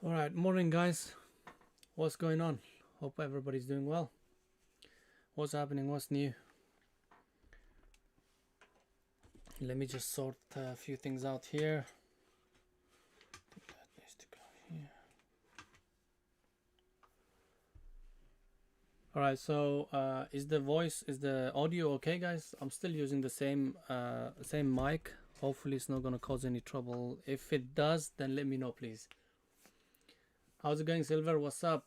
All right, morning, guys. What's going on? Hope everybody's doing well. What's happening? What's new? Let me just sort a few things out here. That needs to go here. All right. So, is the audio okay, guys? I'm still using the same mic. Hopefully, it's not gonna cause any trouble. If it does, then let me know, please. How's it going, Silver? What's up?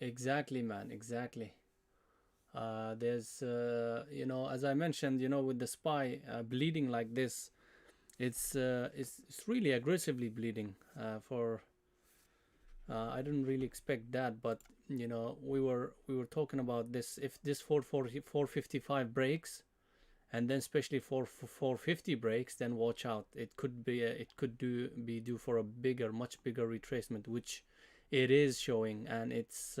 Exactly, man. Exactly. There's, as I mentioned, with the spy bleeding like this, it's really aggressively bleeding. For I didn't really expect that, but we were talking about this. If this 455 breaks, and then especially for 450 breaks, then watch out. It could be due for a much bigger retracement, which it is showing, and it's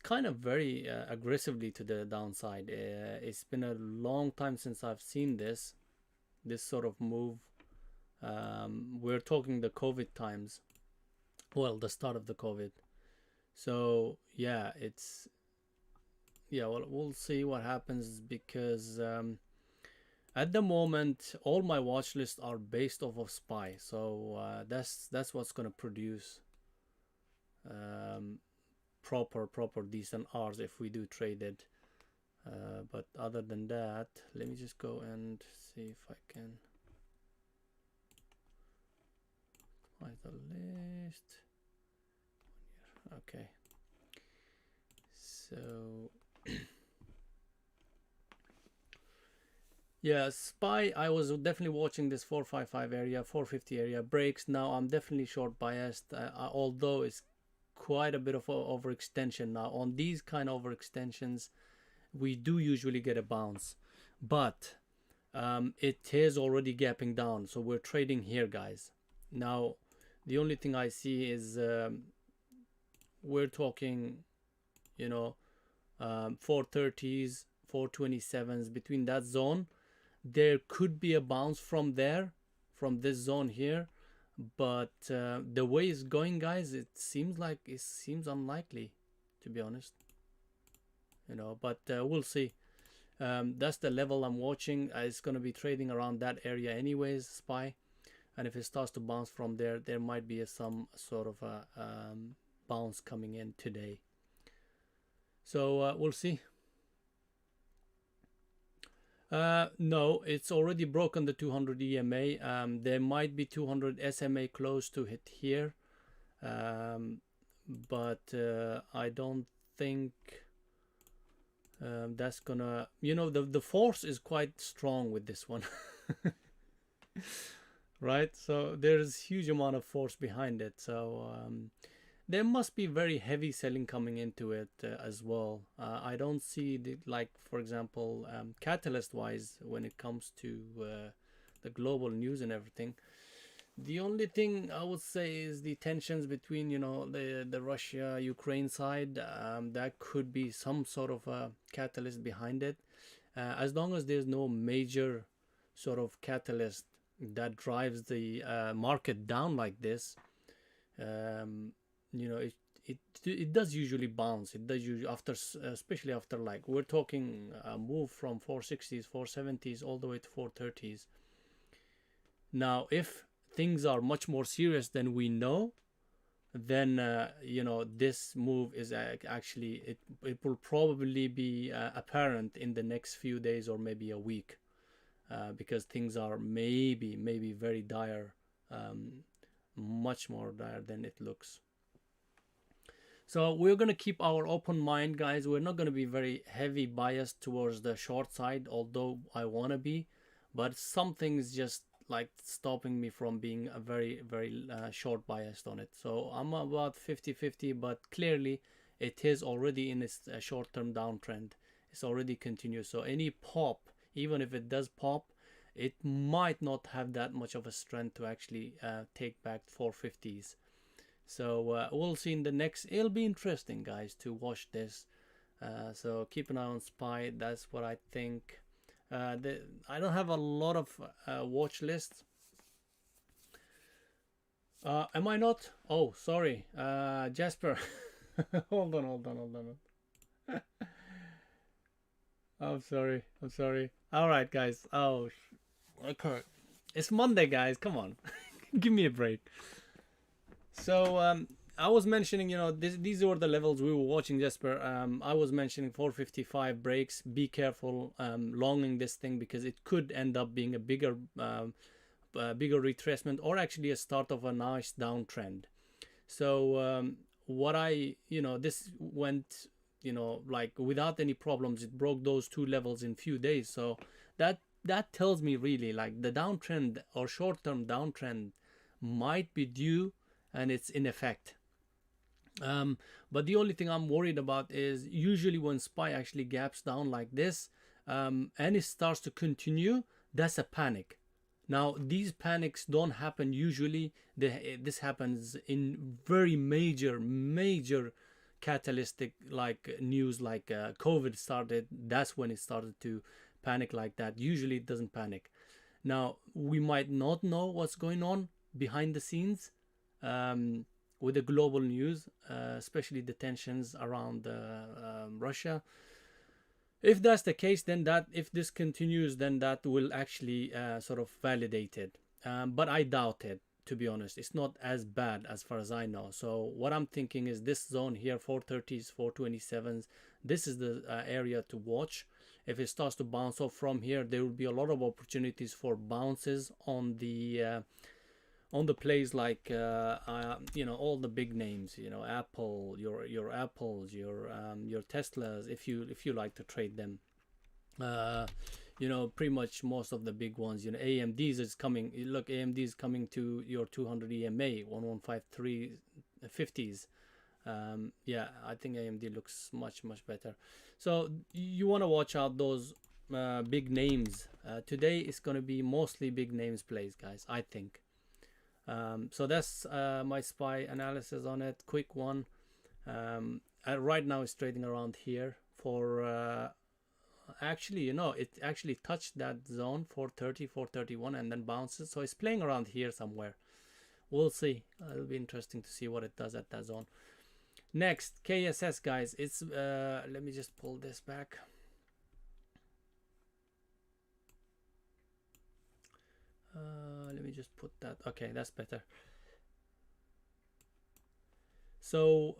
kind of very aggressively to the downside. It's been a long time since I've seen this sort of move. We're talking the COVID times, well, the start of the COVID. So yeah, well, we'll see what happens because at the moment all my watch lists are based off of SPY. So that's what's gonna produce um, proper decent R's if we do trade it. But other than that, let me just go and see if I can find the list. Okay, so yeah, SPY, I was definitely watching this 455 area, 450 area breaks. Now I'm definitely short biased, although it's quite a bit of overextension. Now on these kind of overextensions, we do usually get a bounce, but it is already gapping down, so we're trading here, guys. Now the only thing I see is we're talking, 430s, 427s, between that zone. There could be a bounce from there, from this zone here, but the way it's going, guys, it seems unlikely, to be honest. But we'll see. That's the level I'm watching. It's going to be trading around that area anyways, SPY. And if it starts to bounce from there, there might be some sort of a bounce coming in today. So we'll see. No, it's already broken the 200 EMA. There might be 200 SMA close to hit here, but I don't think that's gonna. The force is quite strong with this one, right? So there's huge amount of force behind it. So there must be very heavy selling coming into it as well. I don't see like, for example, catalyst wise, when it comes to the global news and everything. The only thing I would say is the tensions between, the Russia Ukraine side. That could be some sort of a catalyst behind it. As long as there's no major sort of catalyst that drives the market down like this, um, it does usually bounce. It does usually after, especially after, like, we're talking a move from 460s, 470s all the way to 430s. Now if things are much more serious than we know, then this move is actually, it will probably be apparent in the next few days or maybe a week, because things are maybe very dire, much more dire than it looks. So we're going to keep our open mind, guys. We're not going to be very heavy biased towards the short side, although I want to be, but something's just like stopping me from being a very short biased on it. So I'm about 50-50, but clearly it is already in its short-term downtrend. It's already continuous. So any pop, even if it does pop, it might not have that much of a strength to actually take back 450s. So we'll see in the next. It'll be interesting, guys, to watch this. So keep an eye on SPY. That's what I think. I don't have a lot of watch lists. Am I not? Oh, sorry. Jasper. Hold on. I'm sorry. I'm sorry. All right, guys. Okay. It's Monday, guys. Come on. Give me a break. So, I was mentioning, these were the levels we were watching, Jasper. I was mentioning 455 breaks. Be careful longing this thing because it could end up being a bigger retracement or actually a start of a nice downtrend. So what this went, like without any problems. It broke those two levels in few days. So that tells me really like the downtrend or short-term downtrend might be due and it's in effect. But the only thing I'm worried about is usually when SPY actually gaps down like this, and it starts to continue, that's a panic. Now, these panics don't happen usually. This happens in very major catalytic like news, like COVID started. That's when it started to panic like that. Usually, it doesn't panic. Now, we might not know what's going on behind the scenes um, with the global news, especially the tensions around Russia. If that's the case, then that if this continues, then that will actually sort of validate it. But I doubt it, to be honest. It's not as bad as far as I know. So what I'm thinking is this zone here, 430s, 427s, this is the area to watch. If it starts to bounce off from here, there will be a lot of opportunities for bounces on the plays like all the big names, Apple, your Apples, your Teslas, if you like to trade them. uh Pretty much most of the big ones. AMD's is coming. Look, AMD is coming to your 200 EMA 1153 50s. Yeah, I think AMD looks much better. So you want to watch out those big names. Today it's going to be mostly big names plays, guys, I think. So that's my SPY analysis on it. Quick one. Right now it's trading around here for actually, it actually touched that zone 430, 431 and then bounces. So it's playing around here somewhere. We'll see. It'll be interesting to see what it does at that zone. Next, KSS, guys. It's let me just pull this back. Let me just put that. Okay, that's better. So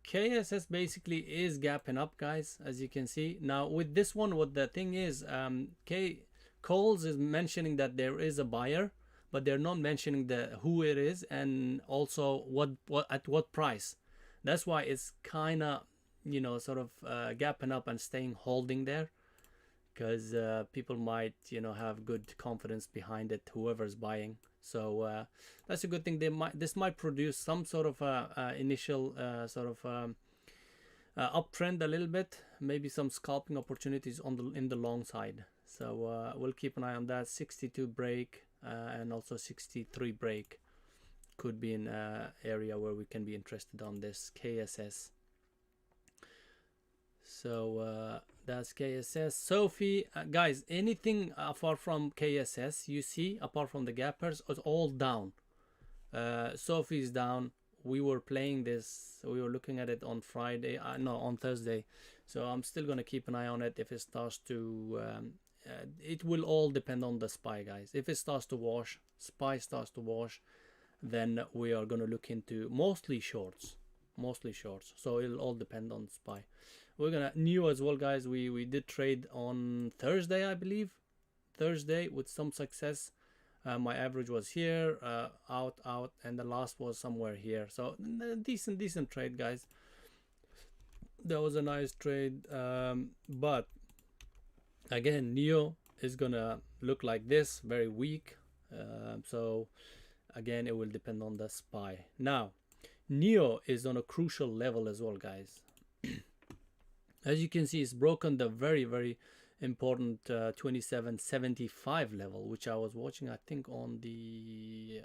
KSS basically is gapping up, guys, as you can see. Now with this one, what the thing is, Coles is mentioning that there is a buyer, but they're not mentioning who it is and also what at what price. That's why it's kind of sort of gapping up and staying holding there, because people might have good confidence behind it, whoever's buying. So that's a good thing. This might produce some sort of initial sort of uptrend a little bit, maybe some scalping opportunities in the long side. So we'll keep an eye on that. 62 break and also 63 break could be an area where we can be interested on this KSS. So that's KSS. Sophie, guys, anything apart from KSS you see apart from the gappers is all down. Sophie is down. We were playing this, we were looking at it on Friday, no, on Thursday. So I'm still gonna keep an eye on it. If it starts to it will all depend on the SPY, guys. If it starts to wash, SPY starts to wash, then we are gonna look into mostly shorts. So it'll all depend on SPY. We're gonna NIO as well, guys. We did trade on Thursday, I believe. Thursday with some success. My average was here, out, and the last was somewhere here. So decent trade, guys. That was a nice trade. But again, NIO is gonna look like this, very weak. So again, it will depend on the SPY. Now, NIO is on a crucial level as well, guys. As you can see, it's broken the very important 2775 level, which I was watching, I think, on the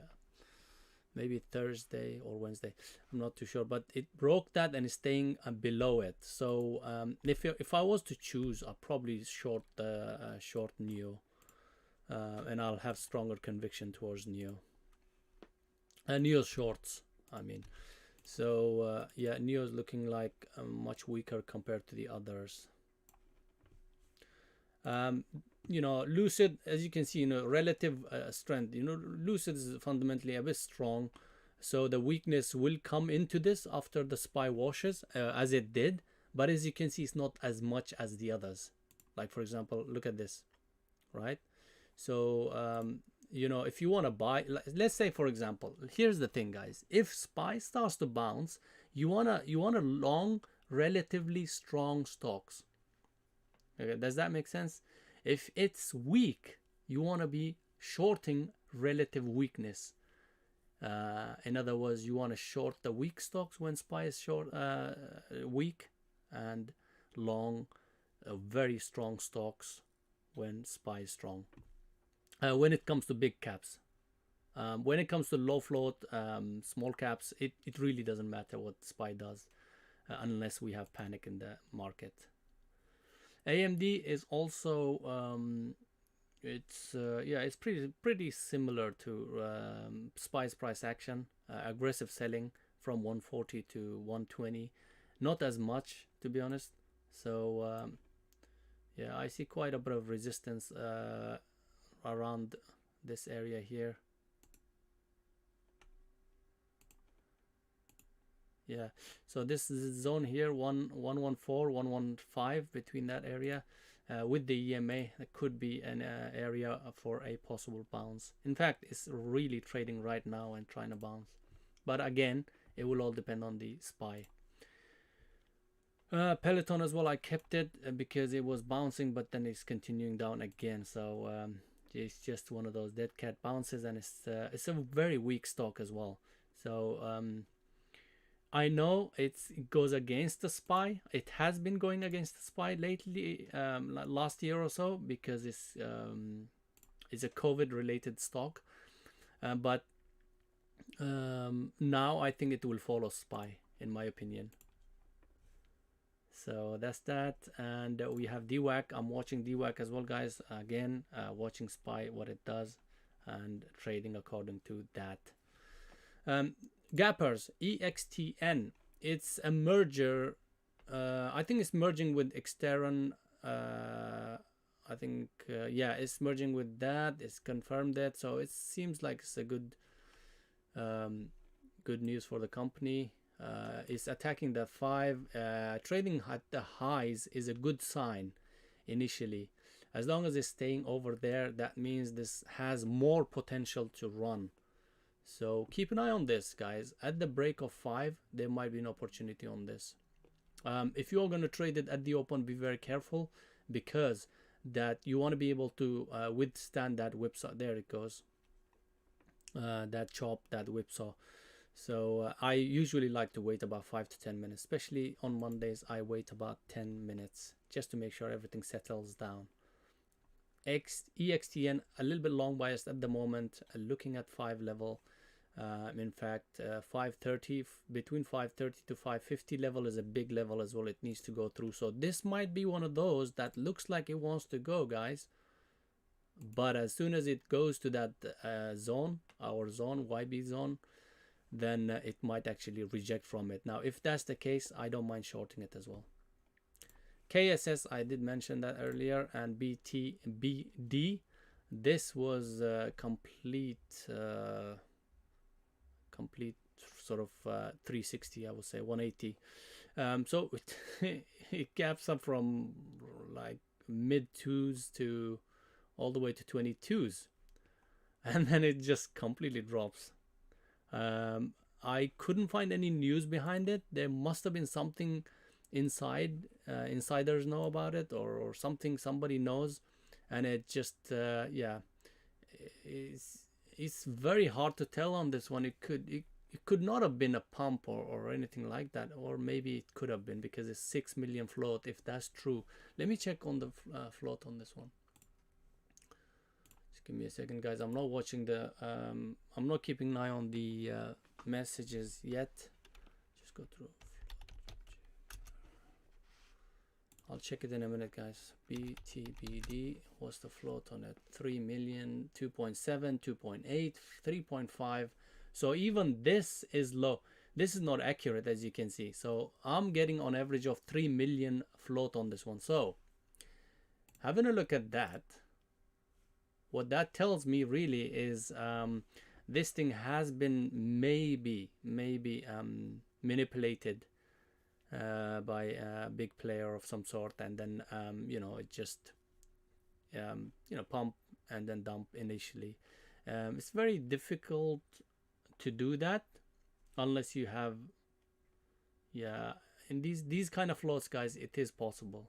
maybe Thursday or Wednesday. I'm not too sure, but it broke that and is staying below it. So if I was to choose, I'll probably short NIO, and I'll have stronger conviction towards NIO. NEO's shorts, I mean. So yeah, NEO's looking like much weaker compared to the others. Um, you know, Lucid, as you can see, you know, relative strength. You know, Lucid is fundamentally a bit strong, so the weakness will come into this after the SPY washes, as it did. But as you can see, it's not as much as the others. Like for example, look at this, right? So you know, if you want to buy, let's say for example, here's the thing, guys. If SPY starts to bounce, you wanna long relatively strong stocks. Okay, does that make sense? If it's weak, you want to be shorting relative weakness. In other words, you want to short the weak stocks when SPY is short, weak, and long very strong stocks when SPY is strong. When it comes to big caps, when it comes to low float, small caps, it really doesn't matter what SPY does unless we have panic in the market. AMD is also it's yeah, it's pretty similar to SPY's price action, aggressive selling from 140 to 120, not as much to be honest. So yeah, I see quite a bit of resistance around this area here. Yeah, so this zone here, 114, 115, between that area, with the EMA, that could be an area for a possible bounce. In fact, it's really trading right now and trying to bounce. But again, it will all depend on the SPY. Peloton as well, I kept it because it was bouncing, but then it's continuing down again. So it's just one of those dead cat bounces, and it's a very weak stock as well. So I know it goes against the SPY. It has been going against the SPY lately, last year or so, because it's a COVID-related stock. But now I think it will follow SPY, in my opinion. So that's that. And we have DWAC. I'm watching DWAC as well, guys. Again, watching SPY, what it does, and trading according to that. Gappers, EXTN. It's a merger. I think it's merging with Exteron. I think yeah, it's merging with that. It's confirmed that. So it seems like it's a good good news for the company. It's attacking the 5. Trading at the highs is a good sign initially. As long as it's staying over there, that means this has more potential to run. So keep an eye on this, guys. At the break of 5, there might be an opportunity on this. If you're going to trade it at the open, be very careful, because that you want to be able to withstand that whipsaw. There it goes. That chop, that whipsaw. So I usually like to wait about 5 to 10 minutes, especially on Mondays. I wait about 10 minutes just to make sure everything settles down. EXTN, a little bit long biased at the moment, looking at 5 level. In fact, 530, between 530 to 550 level is a big level as well. It needs to go through. So this might be one of those that looks like it wants to go, guys. But as soon as it goes to that zone, our zone, YB zone, then it might actually reject from it. Now, if that's the case, I don't mind shorting it as well. KSS, I did mention that earlier, and BTBD, this was complete sort of 360, I would say 180. So it gaps up from like mid 2s to all the way to 22s, and then it just completely drops. I couldn't find any news behind it. There must have been something inside, insiders know about it, or something somebody knows, and it just yeah, it's very hard to tell on this one. It could not have been a pump or anything like that, or maybe it could have been, because it's 6 million float, if that's true. Let me check on the float on this one. Just give me a second, guys. I'm not watching the I'm not keeping an eye on the messages yet. Just go through. I'll check it in a minute, guys. BTBD, what's the float on it? 3 million, 2.7, 2.8, 3.5. So even this is low. This is not accurate, as you can see. So I'm getting on average of 3 million float on this one. So having a look at that, what that tells me really is this thing has been maybe manipulated by a big player of some sort, and then it just pump and then dump initially. It's very difficult to do that unless you have, yeah, in these kind of floats, guys, it is possible.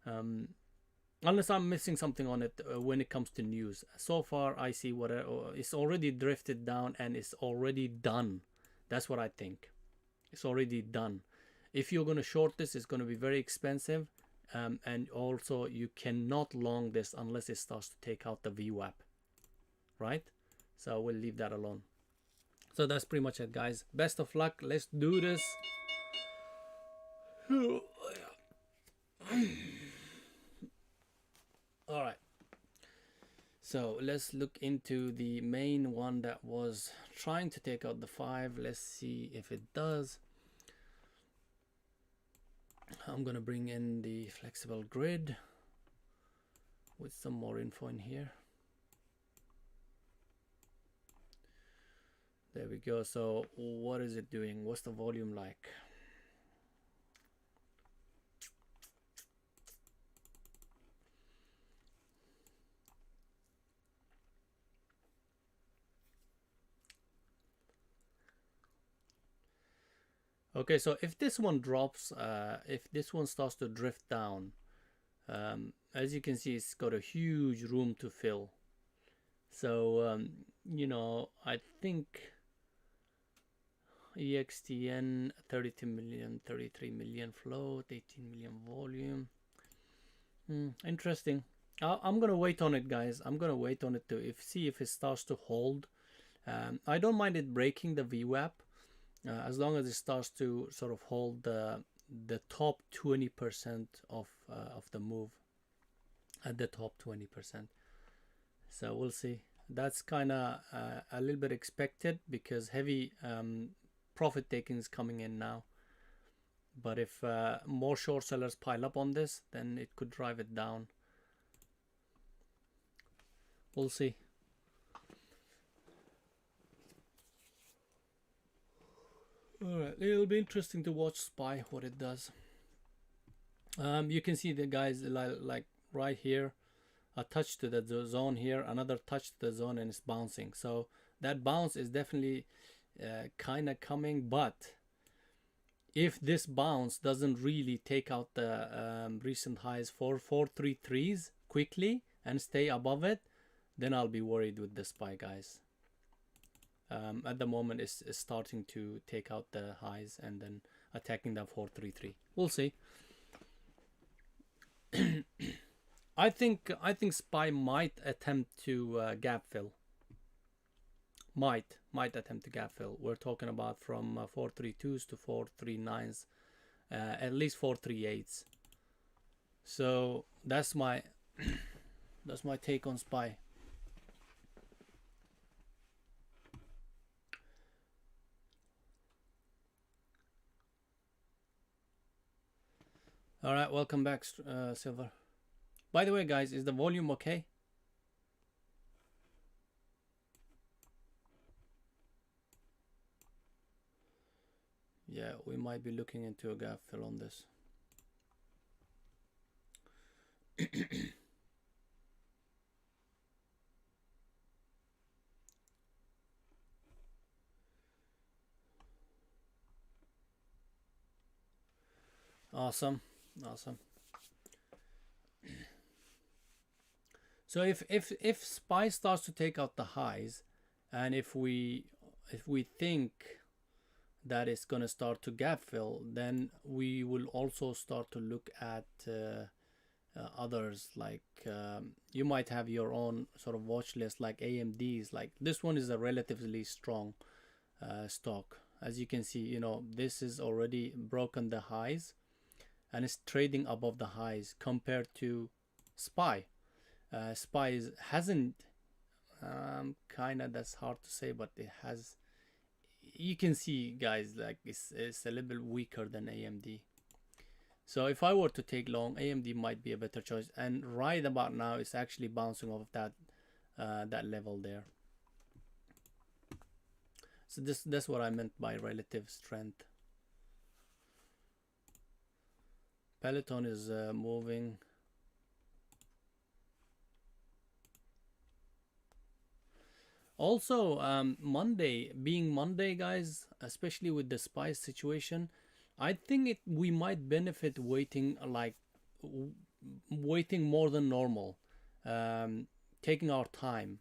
Unless I'm missing something on it when it comes to news. So far I see what it's already drifted down and it's already done. That's what I think. It's already done. If you're going to short this, it's going to be very expensive, and also you cannot long this unless it starts to take out the VWAP, right? So we'll leave that alone. So that's pretty much it, guys. Best of luck. Let's do this. All right. So let's look into the main one that was trying to take out the 5. Let's see if it does. I'm gonna bring in the flexible grid with some more info in here. There we go. So what is it doing? What's the volume like? Okay, so if this one drops, if this one starts to drift down, as you can see, it's got a huge room to fill. So, I think EXTN 32 million, 33 million float, 18 million volume. Interesting. I'm gonna wait on it, guys. I'm gonna wait on it to see if it starts to hold. I don't mind it breaking the VWAP. As long as it starts to sort of hold the top 20% of the move at the top 20%. So we'll see. That's kind of a little bit expected because heavy profit taking is coming in now. But if more short sellers pile up on this, then it could drive it down. We'll see. Alright, it'll be interesting to watch SPY, what it does. You can see the guys like right here, a touch to the zone here, another touch to the zone, and it's bouncing. So that bounce is definitely kind of coming, but if this bounce doesn't really take out the recent highs for 433s quickly and stay above it, then I'll be worried with the SPY, guys. At the moment it's starting to take out the highs and then attacking that 433. We'll see. I think SPY might attempt to gap fill. Might attempt to gap fill. We're talking about from 432s to 439s, at least 438s. So that's my take on SPY. All right, welcome back, Silver. By the way, guys, is the volume okay? Yeah, we might be looking into a gap fill on this. Awesome. So if SPY starts to take out the highs, and if we think that it's going to start to gap fill, then we will also start to look at others. Like you might have your own sort of watch list, like AMDs. Like this one is a relatively strong stock. As you can see, this is already broken the highs and it's trading above the highs compared to SPY. SPY hasn't kind of, that's hard to say, but it has, you can see guys, like it's a little bit weaker than AMD. So if I were to take long, AMD might be a better choice, and right about now it's actually bouncing off that that level there. So that's what I meant by relative strength. Peloton is moving. Also, Monday, being Monday, guys, especially with the spice situation, I think we might benefit waiting, like waiting more than normal, taking our time.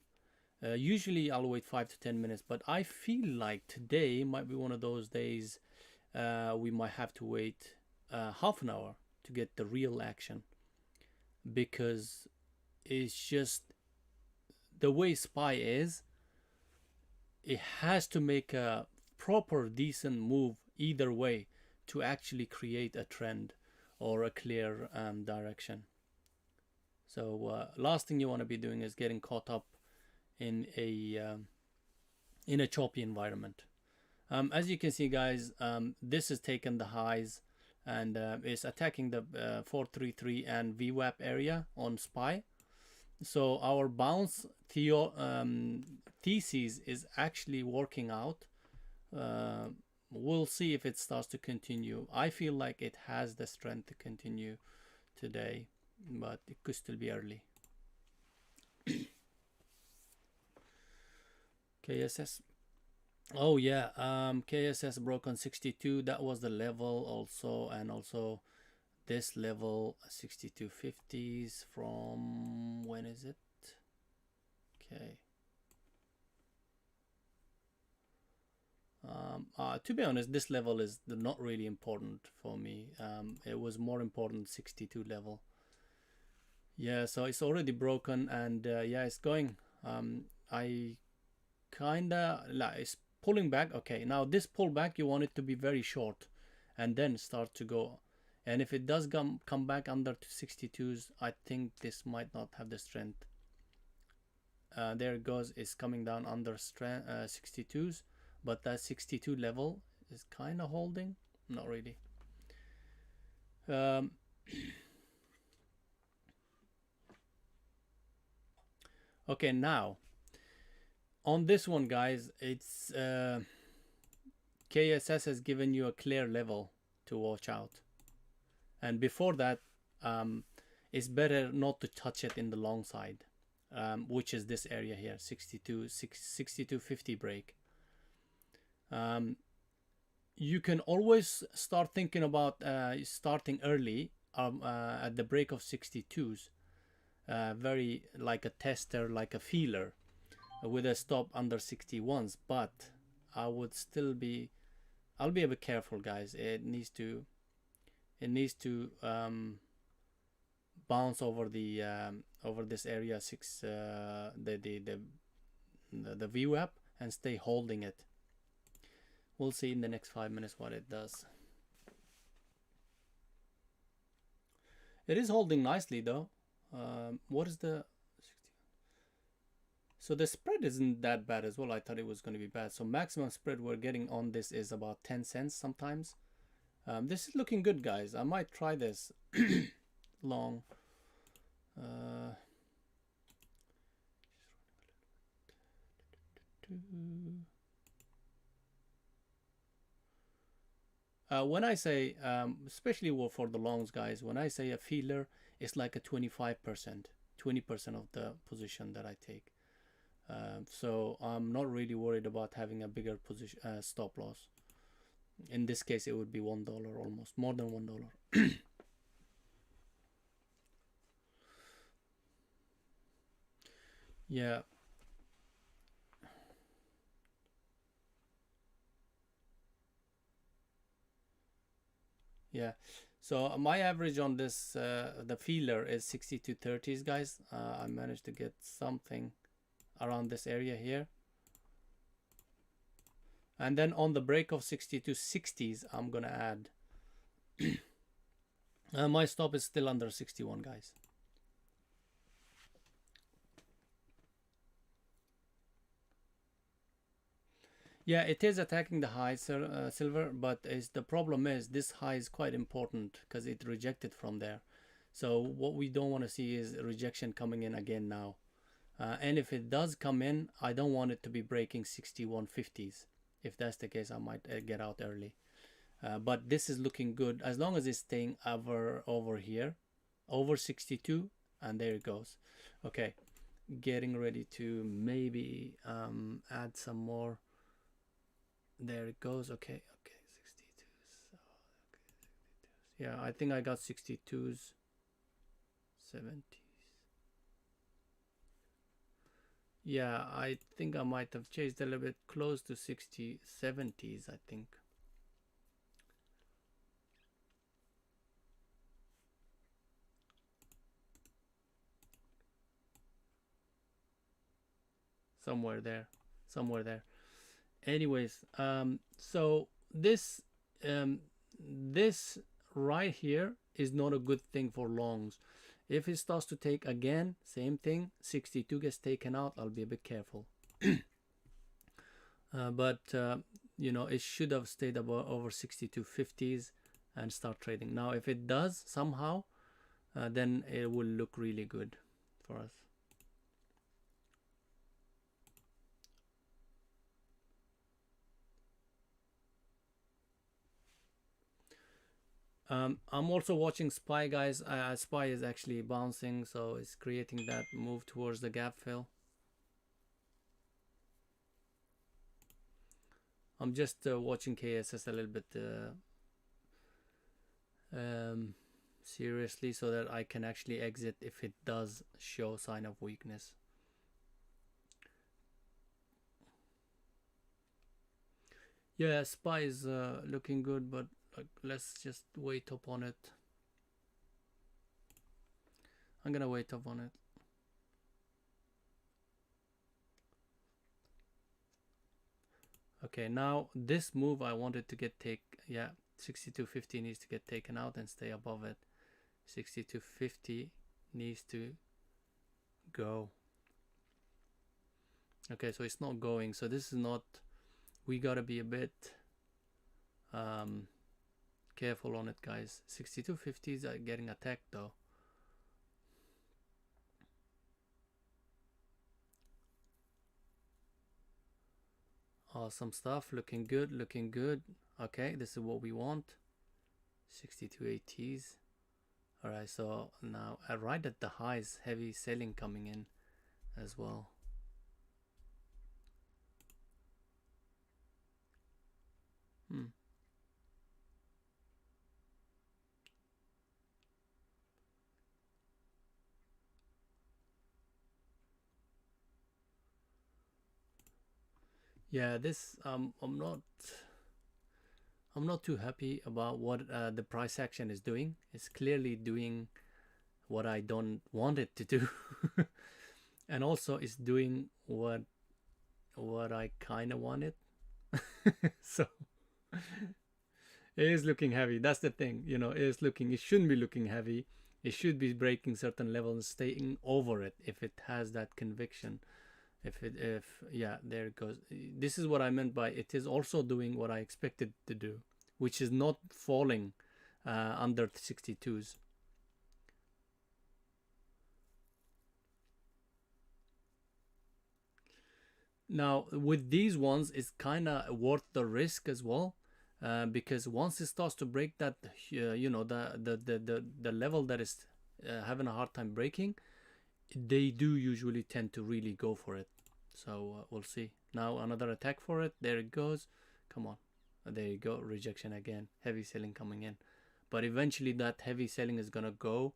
Usually I'll wait 5 to 10 minutes, but I feel like today might be one of those days we might have to wait half an hour to get the real action, because it's just the way SPY is. It has to make a proper decent move either way to actually create a trend or a clear direction. So last thing you want to be doing is getting caught up in a choppy environment. As you can see, guys, this has taken the highs and is attacking the 433 and VWAP area on SPY. So our bounce thesis is actually working out. We'll see if it starts to continue. I feel like it has the strength to continue today, but it could still be early. KSS. Oh yeah, KSS broke on 62. That was the level also, and also this level 6250s from, when is it? Okay. To be honest, this level is not really important for me. It was more important 62 level. Yeah, so it's already broken, and yeah, it's going. I kinda like, it's pulling back. Okay, now this pullback, you want it to be very short and then start to go. And if it does come back under to 62s, I think this might not have the strength. There it goes, it's coming down under 62s, but that 62 level is kind of holding, not really. Okay, now on this one, guys, it's KSS has given you a clear level to watch out, and before that, it's better not to touch it in the long side, which is this area here, 6250 break. You can always start thinking about starting early at the break of 62s, very like a tester, like a feeler, with a stop under 61s. But I would still be, I'll be a bit careful, guys. It needs to bounce over the over this area the VWAP and stay holding it. We'll see in the next 5 minutes what it does. It is holding nicely though. What is the 60? So the spread isn't that bad as well. I thought it was going to be bad. So maximum spread we're getting on this is about 10 cents sometimes. This is looking good, guys. I might try this long. When I say, especially for the longs, guys, when I say a feeler, it's like a 25%, 20% of the position that I take. So I'm not really worried about having a bigger position stop loss. In this case, it would be $1, almost more than $1. Yeah. Yeah, so my average on this the feeler is 62.30s, guys. I managed to get something around this area here, and then on the break of 62.60s, I'm gonna add. My stop is still under 61, guys. Yeah, it is attacking the high, silver, but is the problem is this high is quite important because it rejected from there. So what we don't want to see is rejection coming in again now. And if it does come in, I don't want it to be breaking 6150s. If that's the case, I might get out early. But this is looking good as long as it's staying over here, over 62, and there it goes. Okay, getting ready to maybe add some more. There it goes. Okay, okay, 62s. So, okay, 62s. Yeah, I think I got 62s, 70s. Yeah, I think I might have chased a little bit close to 60, 70s, I think. Somewhere there. Somewhere there. Anyways, so um, this right here is not a good thing for longs. If it starts to take again, same thing, 62 gets taken out, I'll be a bit careful. But you know, it should have stayed about over 62.50s and start trading. Now, if it does somehow, then it will look really good for us. I'm also watching SPY, guys. SPY is actually bouncing, so it's creating that move towards the gap fill. I'm just watching KSS a little bit seriously so that I can actually exit if it does show sign of weakness. Yeah, SPY is looking good, but let's just wait up on it. I'm gonna wait up on it. Okay, now this move I wanted to get yeah, 62.50 needs to get taken out and stay above it. 62.50 needs to go. Okay, so it's not going. So this is not, we gotta be a bit careful on it, guys. 62.50s are getting attacked though. Awesome stuff, looking good, looking good. Okay, this is what we want. 62.80s. All right, so now right at the highs, heavy selling coming in as well. Yeah, this I'm not too happy about what the price action is doing. It's clearly doing what I don't want it to do. And also it's doing what I kind of wanted. So it is looking heavy. That's the thing, you know, it shouldn't be looking heavy. It should be breaking certain levels and staying over it if it has that conviction. If yeah, there it goes. This is what I meant by it is also doing what I expected to do, which is not falling under 62s. Now with these ones, it's kind of worth the risk as well, because once it starts to break that, you know, the level that is having a hard time breaking, they do usually tend to really go for it. So we'll see. Now another attack for it. There it goes. Come on. There you go. Rejection again. Heavy selling coming in. But eventually that heavy selling is gonna go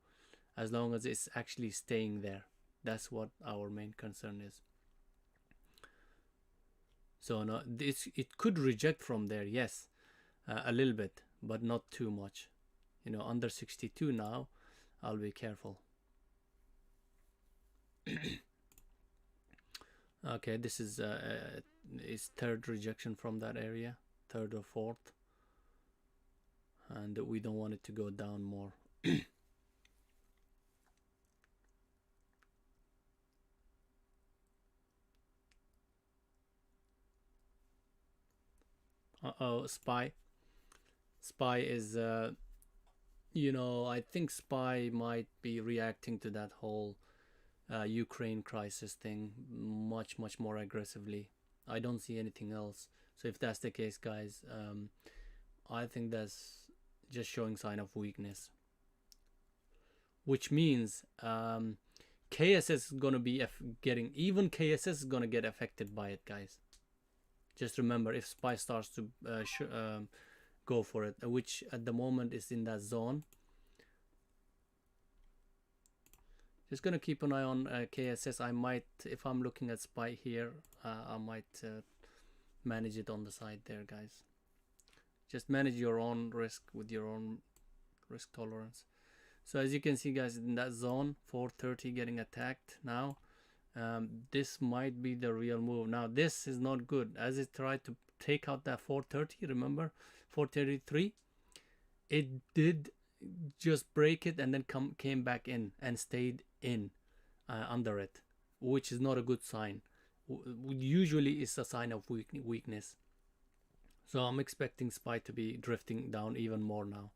as long as it's actually staying there. That's what our main concern is. So no, it could reject from there, yes, a little bit, but not too much. You know, under 62 now, I'll be careful. Okay, this is third rejection from that area, third or fourth, and we don't want it to go down more. Oh, SPY is I think SPY might be reacting to that whole Ukraine crisis thing much more aggressively. I don't see anything else. So if that's the case, guys, I think that's just showing sign of weakness, which means KSS is gonna be getting, even KSS is gonna get affected by it, guys. Just remember, if SPY starts to go for it, which at the moment is in that zone. Just gonna keep an eye on KSS. I might, if I'm looking at SPY here, I might manage it on the side there, guys. Just manage your own risk with your own risk tolerance. So as you can see, guys, in that zone, 430 getting attacked now. This might be the real move. Now this is not good, as it tried to take out that 430. Remember 433? It did just break it and then came back in and stayed in under it, which is not a good sign. Usually it's a sign of weakness. So I'm expecting SPY to be drifting down even more now.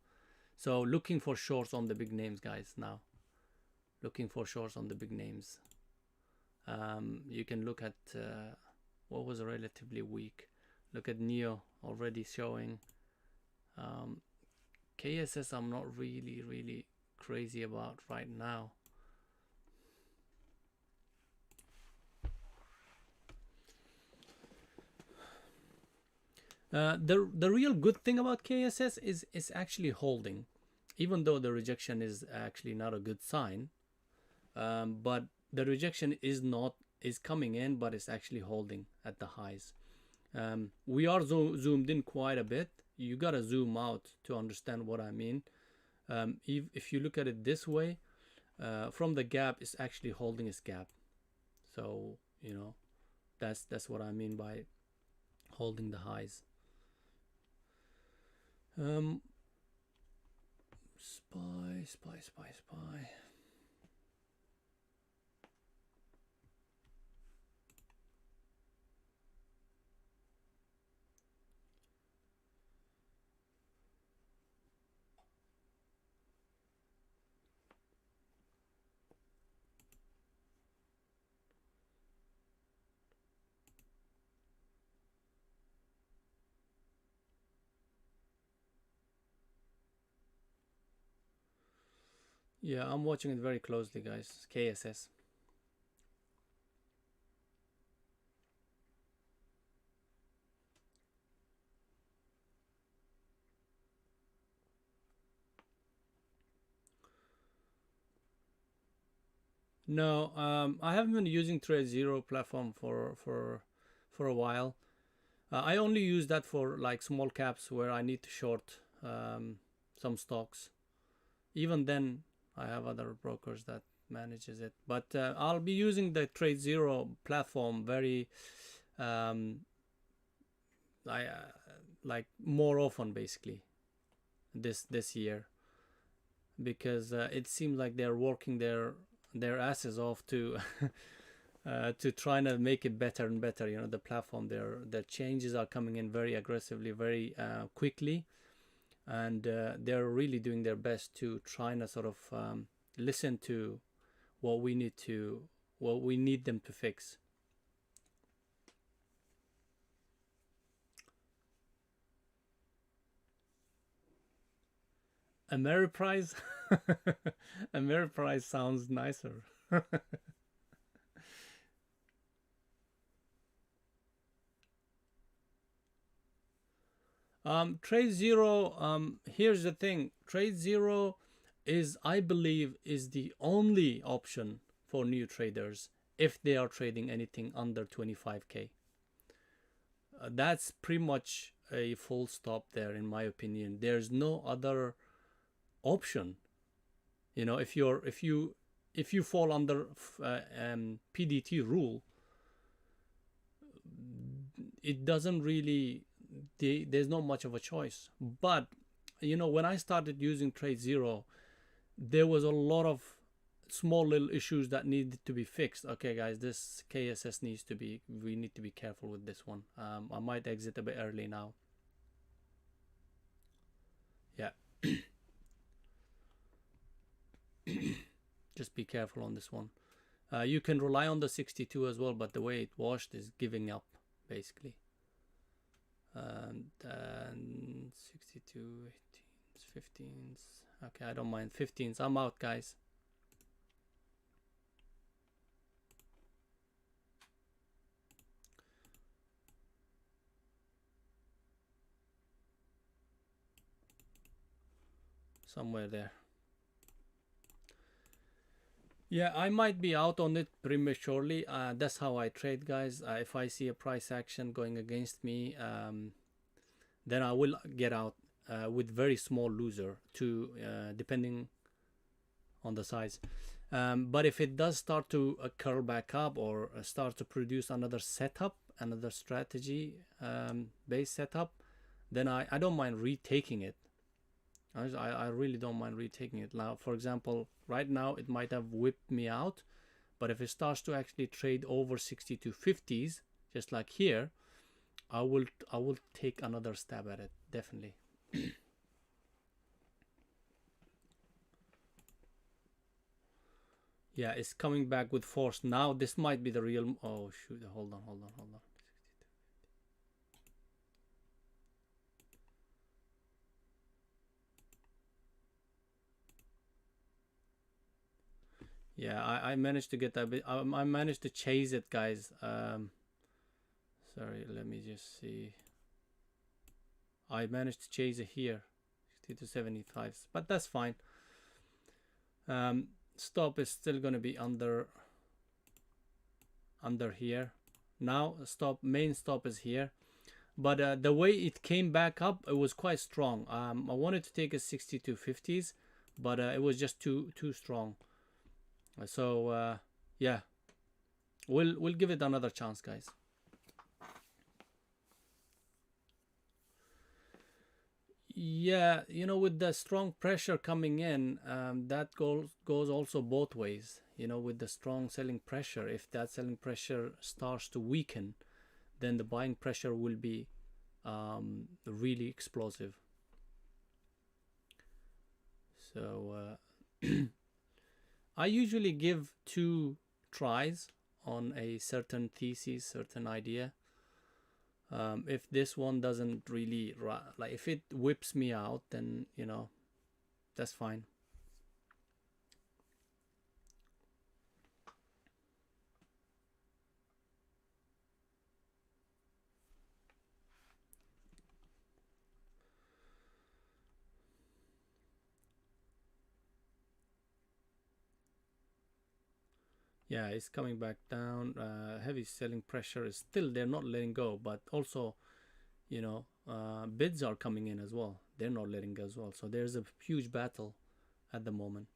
So looking for shorts on the big names, guys. Now looking for shorts on the big names. You can look at what was relatively weak. Look at NEO already showing. KSS I'm not really crazy about right now. The real good thing about KSS is it's actually holding, even though the rejection is actually not a good sign. But the rejection is coming in, but it's actually holding at the highs. We are zoomed in quite a bit. You gotta zoom out to understand what I mean. If you look at it this way, from the gap, it's actually holding its gap. So that's what I mean by holding the highs. SPY. Yeah, I'm watching it very closely, guys. KSS. No, I haven't been using TradeZero platform for a while. I only use that for like small caps where I need to short some stocks. Even then, I have other brokers that manages it. But I'll be using the TradeZero platform very like more often, basically this year, because it seems like they're working their asses off to to try to make it better and better. The platform, their changes are coming in very aggressively, very quickly, and they're really doing their best to try to sort of listen to what we need them to fix. Ameriprise. Ameriprise sounds nicer. TradeZero, here's the thing. TradeZero is, I believe, is the only option for new traders if they are trading anything under 25k. That's pretty much a full stop there, in my opinion. There's no other option. If you fall under PDT rule, it doesn't really, there's not much of a choice. But when I started using TradeZero, there was a lot of small little issues that needed to be fixed. Okay, guys, this KSS we need to be careful with this one. I might exit a bit early now. Yeah. Just be careful on this one. You can rely on the 62 as well, but the way it washed is giving up, basically. And 62, 18s, 15s. Okay, I don't mind 15s. I'm out, guys. Somewhere there. Yeah, I might be out on it prematurely. That's how I trade, guys. If I see a price action going against me, then I will get out with very small loser to depending on the size. But if it does start to curl back up or start to produce another setup, another strategy base setup, then I don't mind retaking it. I really don't mind retaking it. Now, for example, right now it might have whipped me out, but if it starts to actually trade over 6250s, just like here, I will take another stab at it, definitely. Yeah, it's coming back with force now. This might be the real. Oh shoot! Hold on. Yeah, I managed to get that bit. I managed to chase it, guys. Sorry, let me just see. I managed to chase it here, 60 to 75s, but that's fine. Stop is still gonna be under here. Now main stop is here, but the way it came back up, it was quite strong. I wanted to take a 6250s, but it was just too strong. So yeah, we'll give it another chance, guys. Yeah, with the strong pressure coming in, that goes also both ways. With the strong selling pressure, if that selling pressure starts to weaken, then the buying pressure will be really explosive. So I usually give 2 tries on a certain thesis, certain idea. If this one doesn't really, like, if it whips me out, then that's fine. Yeah, it's coming back down. Heavy selling pressure is still, they're not letting go, but also bids are coming in as well. They're not letting go as well, so there's a huge battle at the moment.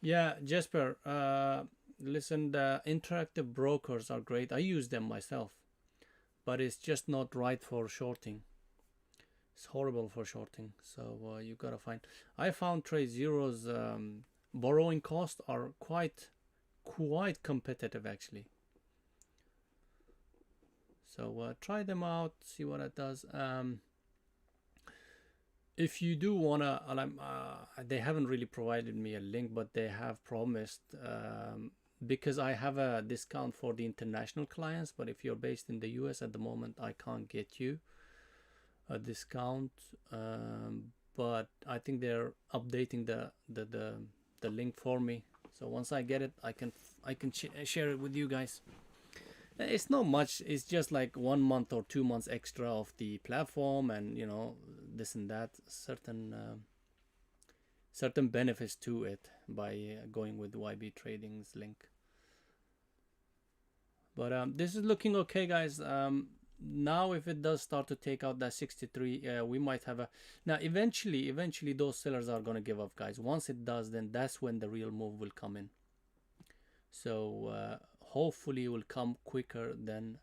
Yeah, Jesper, listen, the interactive brokers are great. I use them myself, but it's just not right for shorting. It's horrible for shorting. So you gotta find. I found TradeZero's borrowing costs are quite competitive, actually. So try them out, see what it does. If you do wanna, they haven't really provided me a link, but they have promised, because I have a discount for the international clients. But if you're based in the US at the moment, I can't get you a discount. But I think they're updating the link for me. So once I get it, I can share it with you guys. It's not much. It's just like 1 month or 2 months extra of the platform, and this and that, certain benefits to it by going with YB Trading's link. But this is looking okay, guys. now if it does start to take out that 63, we might have a, now eventually those sellers are going to give up, guys. Once it does, then that's when the real move will come in. So hopefully it will come quicker than,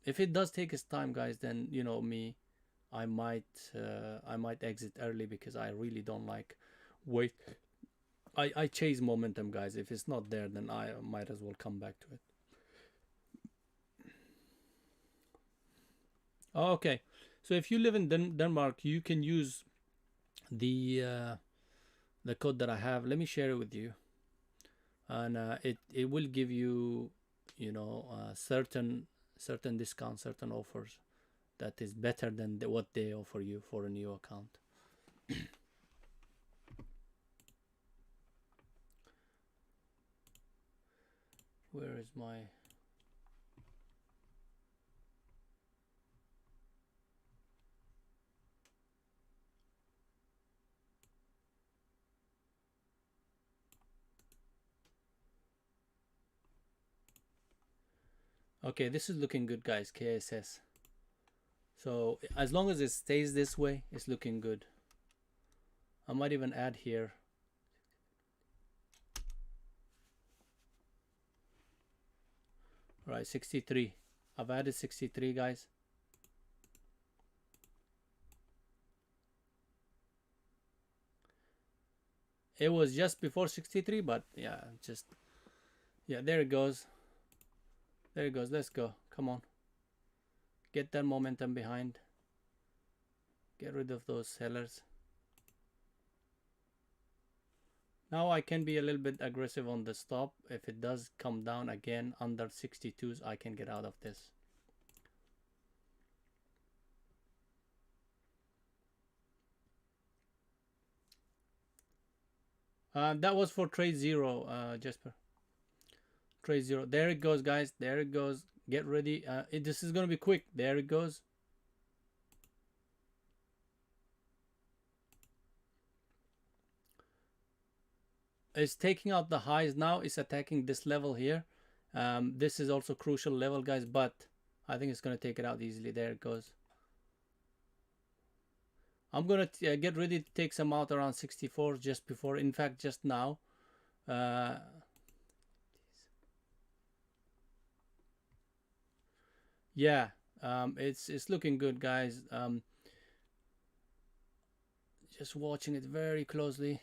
if it does take its time, guys, then you know me, I might exit early, because I really don't like wait. I chase momentum, guys. If it's not there, then I might as well come back to it. Okay, so if you live in Denmark, you can use the code that I have. Let me share it with you, and it will give you, you know, certain discounts, certain offers that is better than what they offer you for a new account. Where is my? Okay, this is looking good, guys. KSS. So as long as it stays this way, it's looking good. I might even add here. All right, 63. I've added 63, guys. It was just before 63, but yeah, there it goes. There it goes. Let's go. Come on. Get that momentum behind. Get rid of those sellers. Now I can be a little bit aggressive on the stop. If it does come down again under 62s, I can get out of this. That was for trade zero, Jesper. Trade zero. There it goes, guys. There it goes. Get ready. This is going to be quick. There it goes. It's taking out the highs now. It's attacking this level here. This is also crucial level, guys, but I think it's going to take it out easily. There it goes. I'm going to get ready to take some out around 64 just before, in fact, just now. Yeah, it's looking good, guys. Just watching it very closely.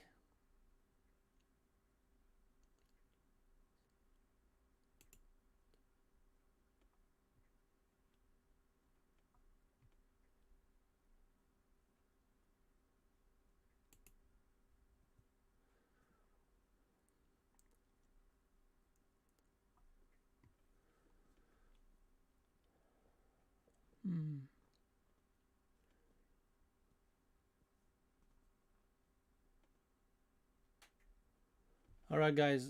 All right, guys.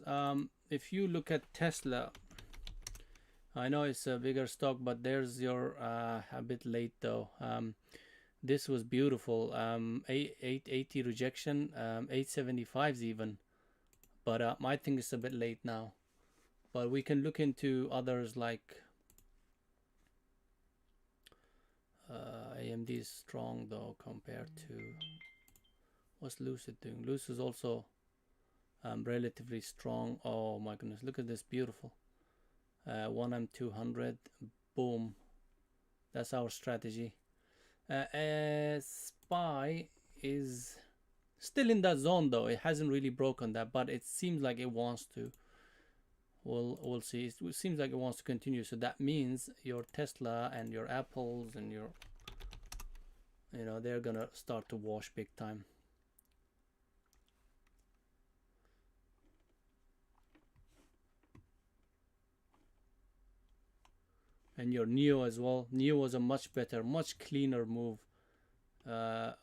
If you look at Tesla, I know it's a bigger stock, but there's your a bit late though. This was beautiful. 880 rejection, 875s even, but I think it's a bit late now. But we can look into others like AMD is strong though compared to what's Lucid doing. Lucid is also relatively strong. Oh my goodness, look at this, beautiful. 1M200, boom. That's our strategy. SPY is still in that zone though. It hasn't really broken that, but it seems like it wants to. We'll see. It seems like it wants to continue. So that means your Tesla and your Apples and your, you know, they're gonna start to wash big time. And your Neo as well. Neo was a much better, much cleaner move.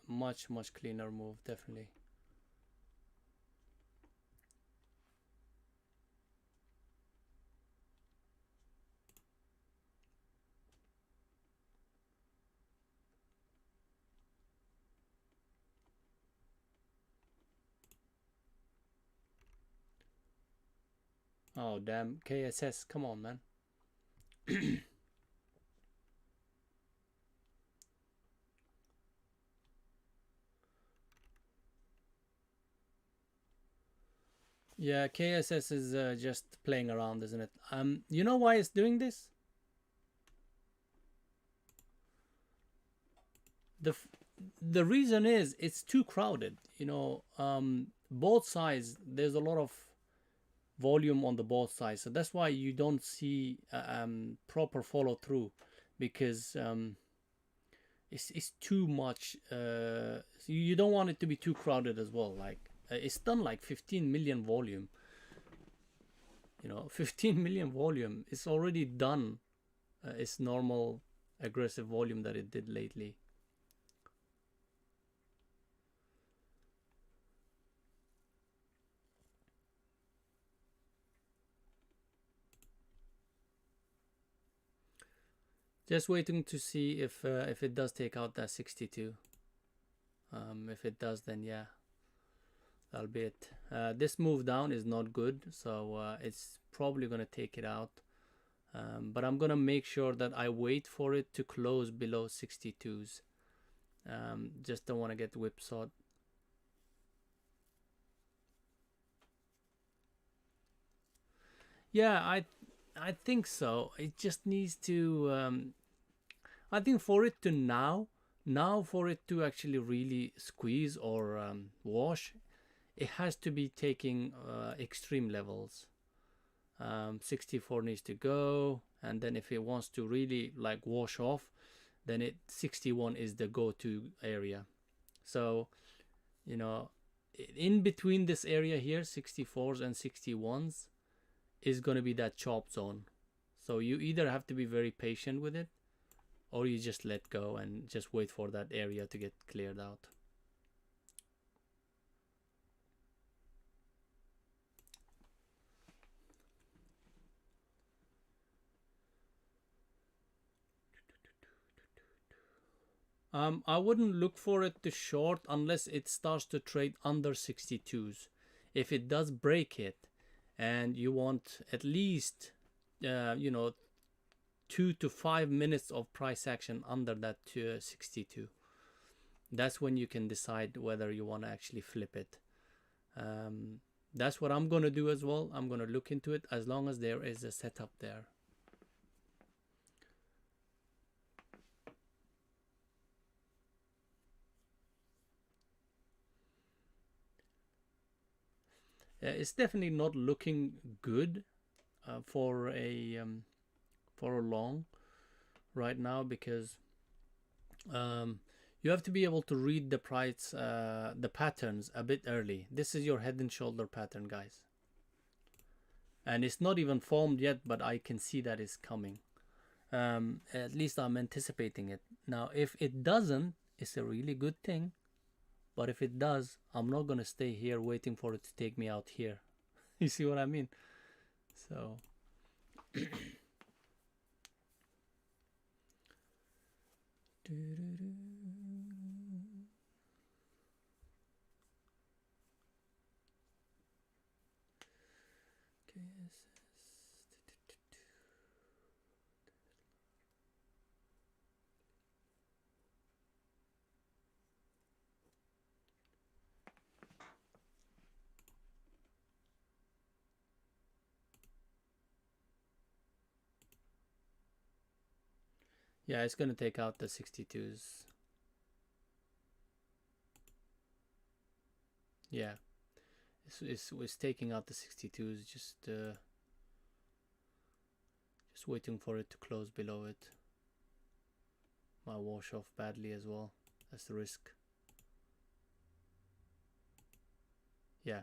Much cleaner move, definitely. Oh damn, KSS, come on, man. Yeah, KSS is just playing around, isn't it? You know why it's doing this? The f- the reason is it's too crowded. Both sides, there's a lot of volume on the both sides, so that's why you don't see proper follow through, because it's too much. So you don't want it to be too crowded as well. Like it's done like 15 million volume. 15 million volume. It's already done its normal aggressive volume that it did lately. Just waiting to see if it does take out that 62. If it does, then yeah, that'll be it. This move down is not good, so it's probably gonna take it out. But I'm gonna make sure that I wait for it to close below 62s. Just don't want to get whipsawed. Yeah, I think so. It just needs to. I think for it to now for it to actually really squeeze or wash, it has to be taking extreme levels. 64 needs to go, and then if it wants to really like wash off, then 61 is the go-to area. So you know, in between this area here, 64s and 61s, is going to be that chop zone. So you either have to be very patient with it, or you just let go and just wait for that area to get cleared out. I wouldn't look for it to short unless it starts to trade under 62s. If it does break it, and you want at least, uh, you know, 2 to 5 minutes of price action under that 62, that's when you can decide whether you want to actually flip it. That's what I'm going to do as well. I'm going to look into it as long as there is a setup there. It's definitely not looking good for a long right now, because you have to be able to read the price, the patterns a bit early. This is your head and shoulder pattern, guys, and it's not even formed yet, but I can see that it's coming. At least I'm anticipating it. Now, if it doesn't, it's a really good thing. But if it does, I'm not gonna stay here waiting for it to take me out here. You see what I mean? So yeah, it's gonna take out the 62s. Yeah, it's taking out the 62s. Just waiting for it to close below it. Might wash off badly as well. That's the risk. Yeah,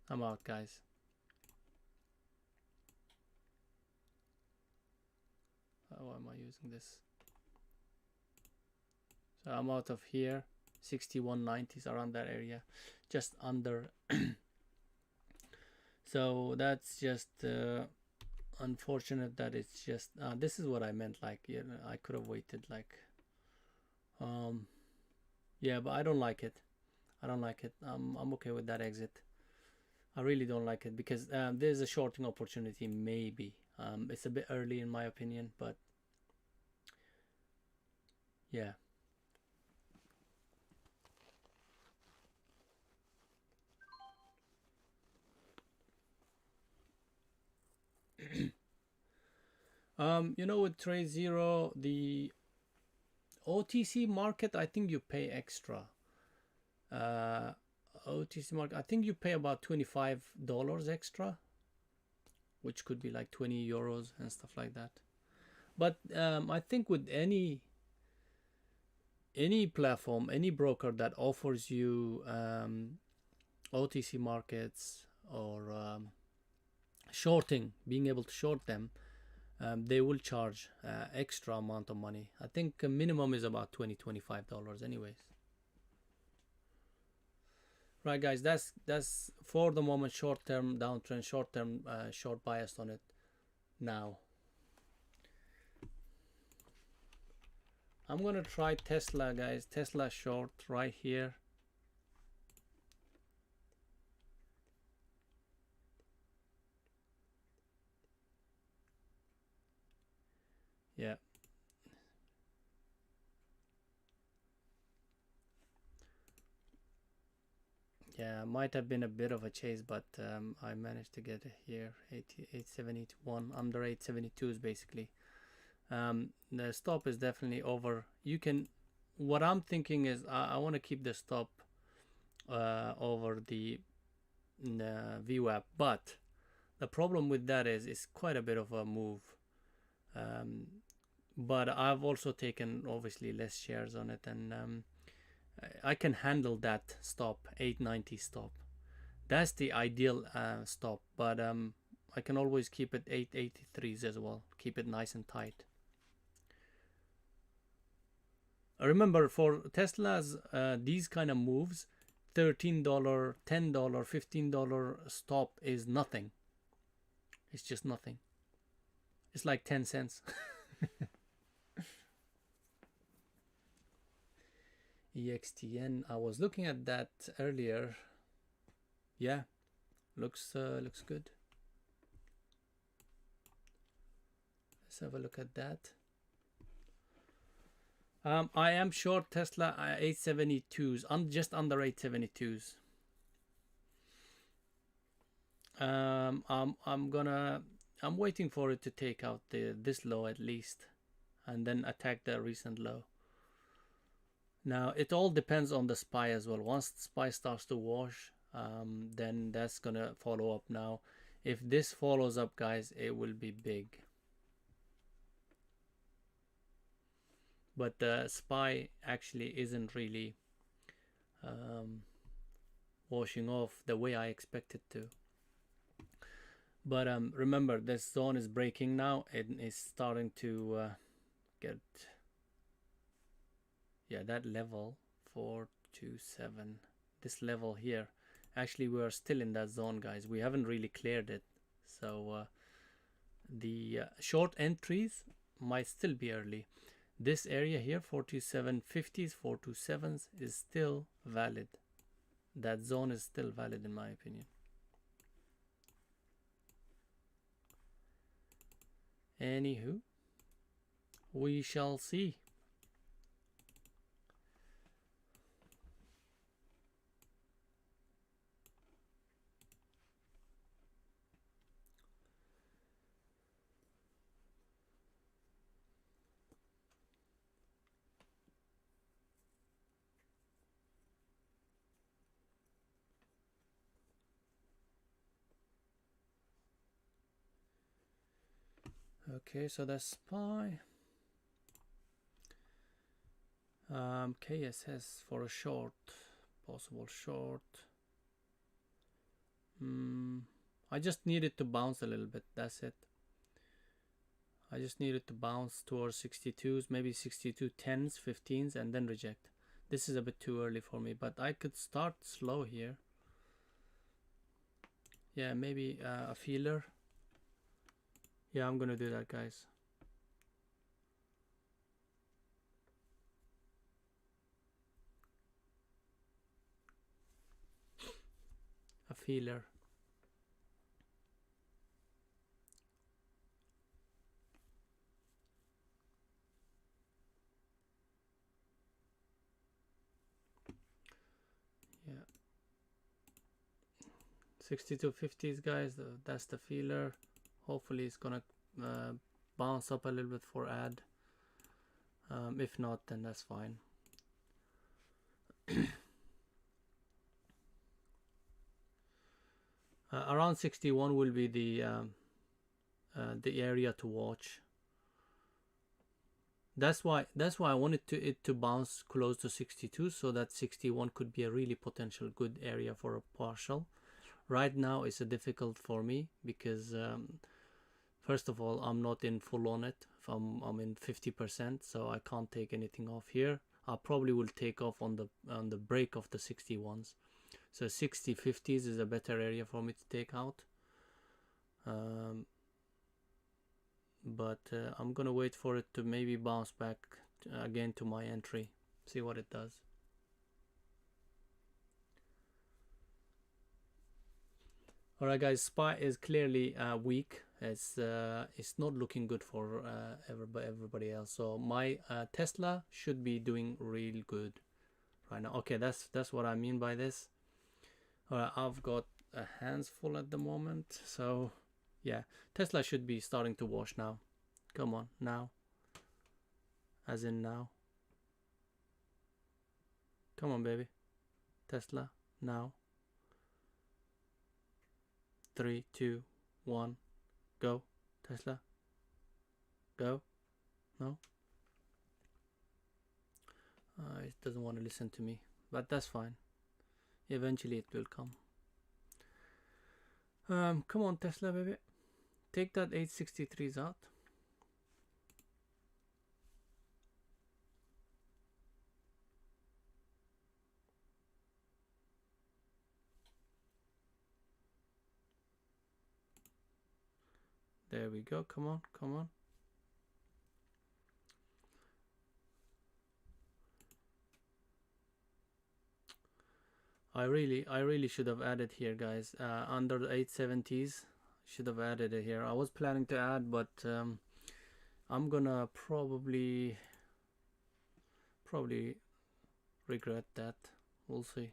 I'm out, guys. Why am I using this? So I'm out of here. 6190s around that area, just under. So that's just unfortunate that it's just. This is what I meant. Like, I could have waited. Like, yeah, but I don't like it. I don't like it. I'm okay with that exit. I really don't like it because there's a shorting opportunity. Maybe it's a bit early in my opinion, but yeah. You know, with Trade Zero, the OTC market, I think you pay extra. Uh, OTC market, I think you pay about $25 extra, which could be like 20 euros and stuff like that. But I think with any platform, any broker that offers you OTC markets or shorting, being able to short them, they will charge extra amount of money. I think a minimum is about $25 anyways. Right, guys, that's for the moment short term downtrend, short term short bias on it now. I'm gonna try Tesla, guys. Tesla short right here. Yeah. Yeah, might have been a bit of a chase, but I managed to get it here. 871 under 872s basically. The stop is definitely over. You can. What I'm thinking is I want to keep the stop over the VWAP, but the problem with that is it's quite a bit of a move. Um, but I've also taken obviously less shares on it, and I can handle that stop, 890 stop. That's the ideal stop, but I can always keep it 883s as well. Keep it nice and tight. Remember, for Teslas, these kind of moves, $13, $10, $15 stop is nothing. It's just nothing. It's like 10 cents. EXTN, I was looking at that earlier. Yeah, looks good. Let's have a look at that. I am short Tesla 872s, just under 872s. I'm waiting for it to take out this low at least, and then attack the recent low. Now it all depends on the SPY as well. Once the SPY starts to wash, then that's gonna follow up. Now, if this follows up, guys, it will be big. But the SPY actually isn't really washing off the way I expect it to. But remember, this zone is breaking now. It is starting to get, yeah, that level 427. This level here. Actually, we are still in that zone, guys. We haven't really cleared it. So the short entries might still be early. This area here, 42750s, 427s, is still valid. That zone is still valid in my opinion. Anywho, we shall see. Okay, so that's SPY. KSS for a short, possible short. I just needed to bounce a little bit, that's it. I just needed to bounce towards 62s, maybe 62 10s, 15s, and then reject. This is a bit too early for me, but I could start slow here. Yeah, maybe a feeler. Yeah, I'm gonna do that, guys. A feeler. Yeah. 6250s, guys. That's the feeler. Hopefully it's gonna bounce up a little bit for add. If not, then that's fine. Around 61 will be the area to watch. That's why I wanted it to bounce close to 62, so that 61 could be a really potential good area for a partial. Right now it's difficult for me because first of all, I'm not in full on it. I'm in 50%, so I can't take anything off here. I probably will take off on the break of the 61s. So 60-50s is a better area for me to take out. But I'm gonna wait for it to maybe bounce back again to my entry, see what it does. Alright guys, SPY is clearly weak. It's not looking good for everybody else. So my Tesla should be doing real good right now. Okay, that's what I mean by this. Alright, I've got hands full at the moment, so yeah, Tesla should be starting to wash now. Come on, now. As in now. Come on, baby. Tesla, now. 3, 2, 1, go. Tesla. Go. No? It doesn't want to listen to me, but that's fine. Eventually it will come. Come on, Tesla, baby. Take that 863s out. There we go. Come on, come on. I really should have added here, guys. Under the 870s, should have added it here. I was planning to add, but I'm gonna probably regret that. We'll see.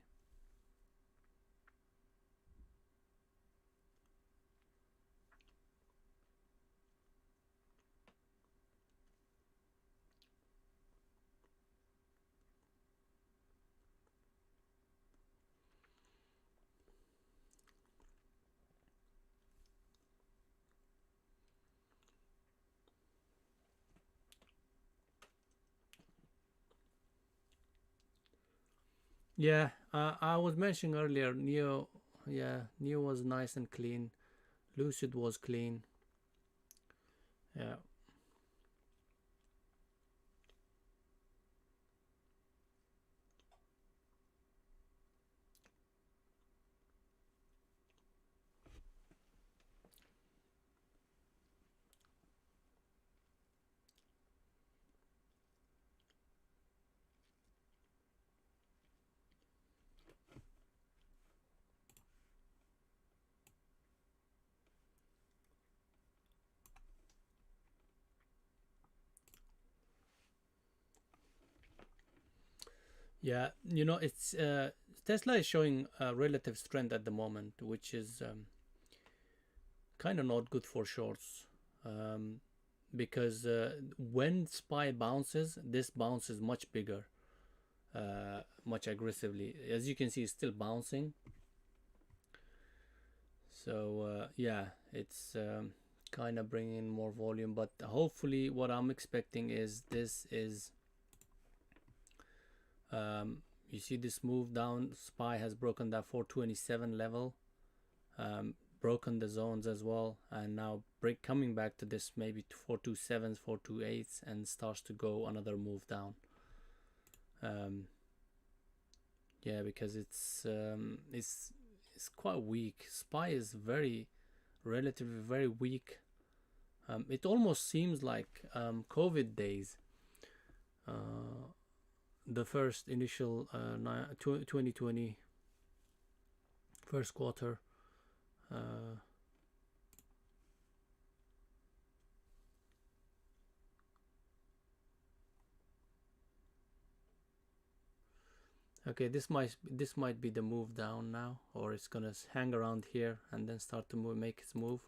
Yeah, I was mentioning earlier, Neo, yeah, Neo was nice and clean. Lucid was clean. Yeah. Yeah, you know, it's Tesla is showing relative strength at the moment, which is kind of not good for shorts. Because when SPY bounces, this bounces much bigger, much aggressively. As you can see, it's still bouncing. So yeah, it's kind of bringing more volume, but hopefully what I'm expecting is this is you see this move down. SPY has broken that 427 level, broken the zones as well, and now coming back to this maybe 427s, 428s, and starts to go another move down. Yeah, because it's quite weak. SPY is relatively very weak. It almost seems like COVID days. The first initial 2020 first quarter. Okay, this might be the move down now, or it's gonna hang around here and then start to make its move.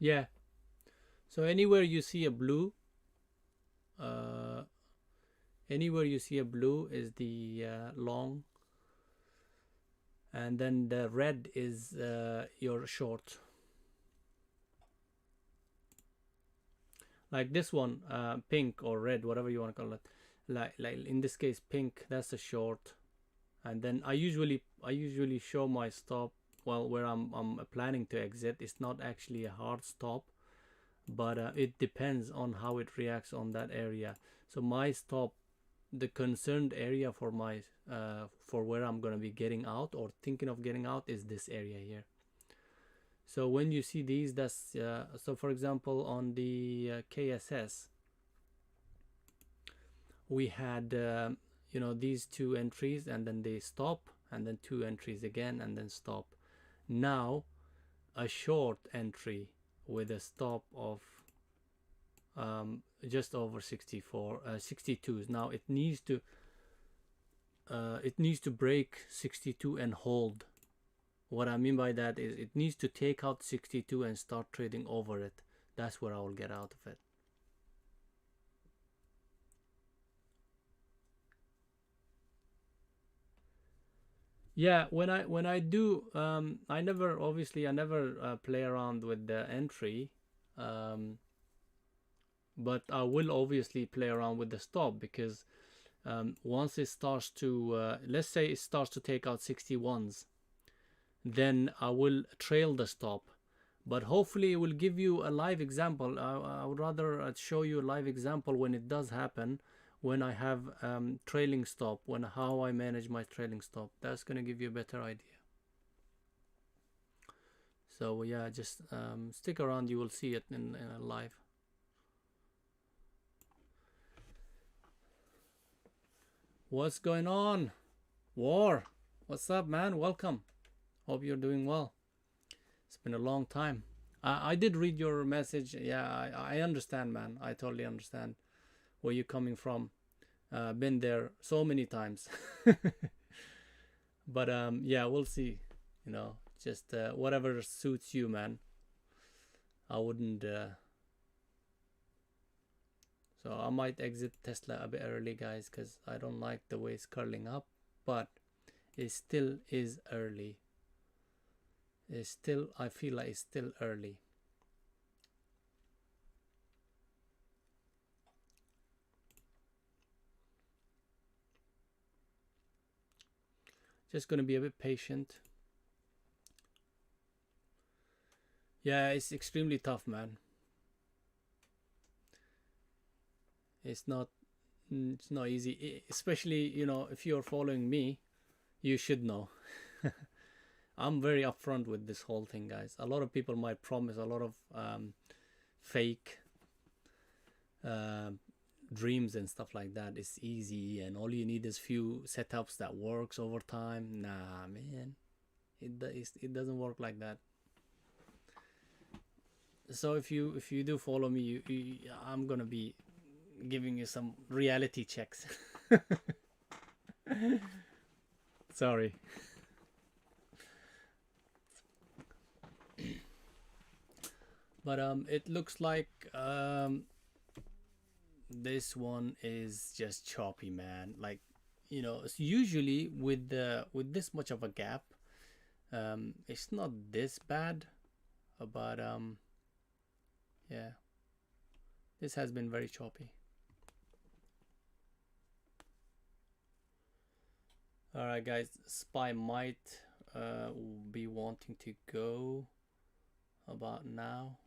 Yeah. So uh, anywhere you see a blue is the long, and then the red is your short. Like this one, pink or red, whatever you want to call it. Like in this case, pink. That's a short. And then I usually show my stop, well, where I'm planning to exit. It's not actually a hard stop, but it depends on how it reacts on that area. So my stop, the concerned area for my for where I'm gonna be getting out or thinking of getting out, is this area here. So when you see these, that's so for example on the KSS, we had these two entries, and then they stop, and then two entries again, and then stop. Now a short entry with a stop of just over 64 62. Now it needs to break 62 and hold. What I mean by that is it needs to take out 62 and start trading over it. That's where I will get out of it. Yeah, when I do, I never play around with the entry, um, but I will obviously play around with the stop, because once it starts to, let's say it starts to take out 61s, then I will trail the stop. But hopefully it will give you a live example. I would rather show you a live example when it does happen, when I have trailing stop, when how I manage my trailing stop. That's going to give you a better idea. So yeah, just stick around, you will see it in a live. What's going on? War, what's up, man? Welcome. Hope you're doing well. It's been a long time. I did read your message. Yeah, I understand, man. I totally understand where you're coming from. Been there so many times. But yeah, we'll see. Just whatever suits you, man. I wouldn't. So I might exit Tesla a bit early, guys, because I don't like the way it's curling up. But it still is early. I feel like it's still early. Just gonna be a bit patient. Yeah, it's extremely tough, man. It's not easy, especially if you're following me, you should know. I'm very upfront with this whole thing, guys. A lot of people might promise a lot of fake uh, dreams and stuff like that. It's easy, and all you need is few setups that works over time. Nah, man, it doesn't work like that. So if you do follow me, I'm gonna be giving you some reality checks. Sorry. But it looks like this one is just choppy, man. Like, it's usually with this much of a gap, it's not this bad, but yeah, this has been very choppy. All right, guys, SPY might be wanting to go about now.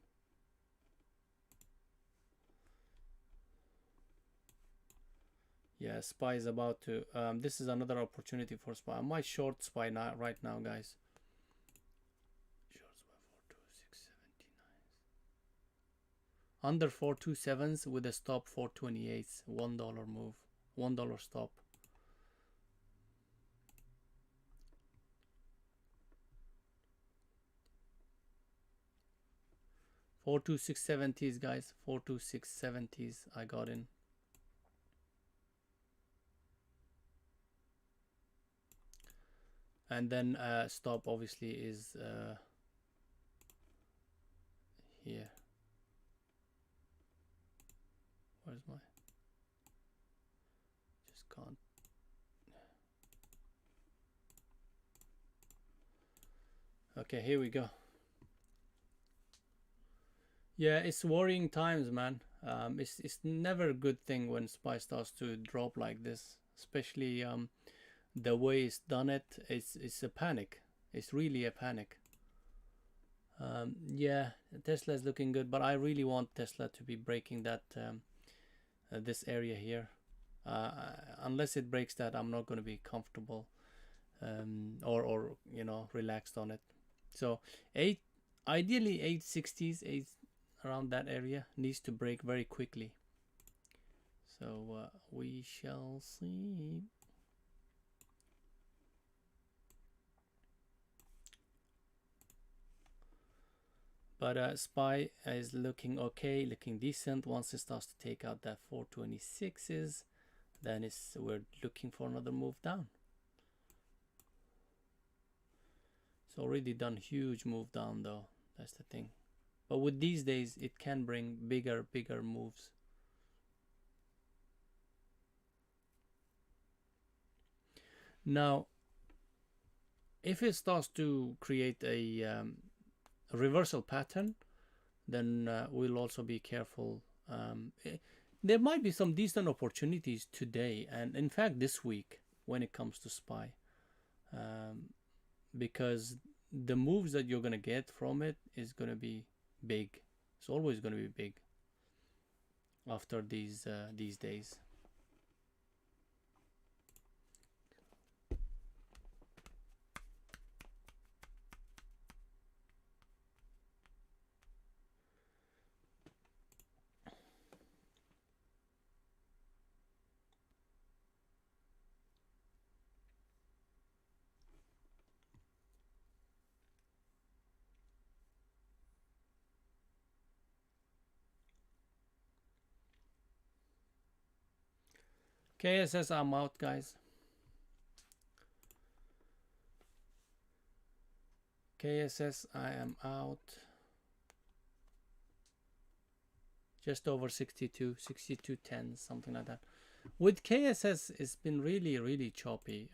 Yeah, SPY is about to. This is another opportunity for SPY. I might short SPY now, right now, guys. Short SPY 42679. Under 427s with a stop 428s. $1 move. $1 stop. 42670s, guys. 42670s. I got in. And then stop obviously is here. Where's my, just can't. Okay, here we go. Yeah, it's worrying times, man. It's never a good thing when SPY starts to drop like this, especially the way it's done it. It's a panic. It's really a panic. Yeah, Tesla's looking good, but I really want Tesla to be breaking that this area here. Unless it breaks that, I'm not going to be comfortable or you know, relaxed on it. So ideally 860s, around that area needs to break very quickly. So we shall see. But SPY is looking okay, looking decent. Once it starts to take out that 426s, then we're looking for another move down. It's already done huge move down though. That's the thing. But with these days, it can bring bigger moves. Now, if it starts to create a reversal pattern, then we'll also be careful. There might be some decent opportunities today, and in fact this week, when it comes to SPY, because the moves that you're going to get from it is going to be big. It's always going to be big after these days. KSS, I'm out, guys. KSS, I am out. Just over 62, 62.10, something like that. With KSS, it's been really choppy.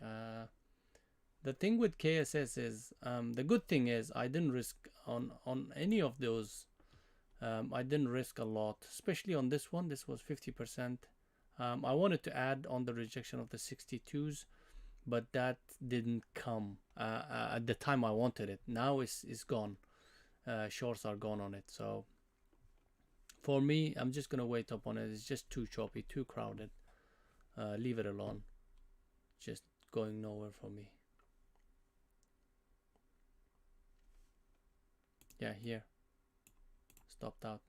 The thing with KSS is, the good thing is I didn't risk on any of those. I didn't risk a lot, especially on this one. This was 50%. I wanted to add on the rejection of the 62s, but that didn't come at the time I wanted it. Now it's gone. Shorts are gone on it. So for me, I'm just gonna wait up on it. It's just too choppy, too crowded. Leave it alone. Just going nowhere for me. Yeah, here. Stopped out.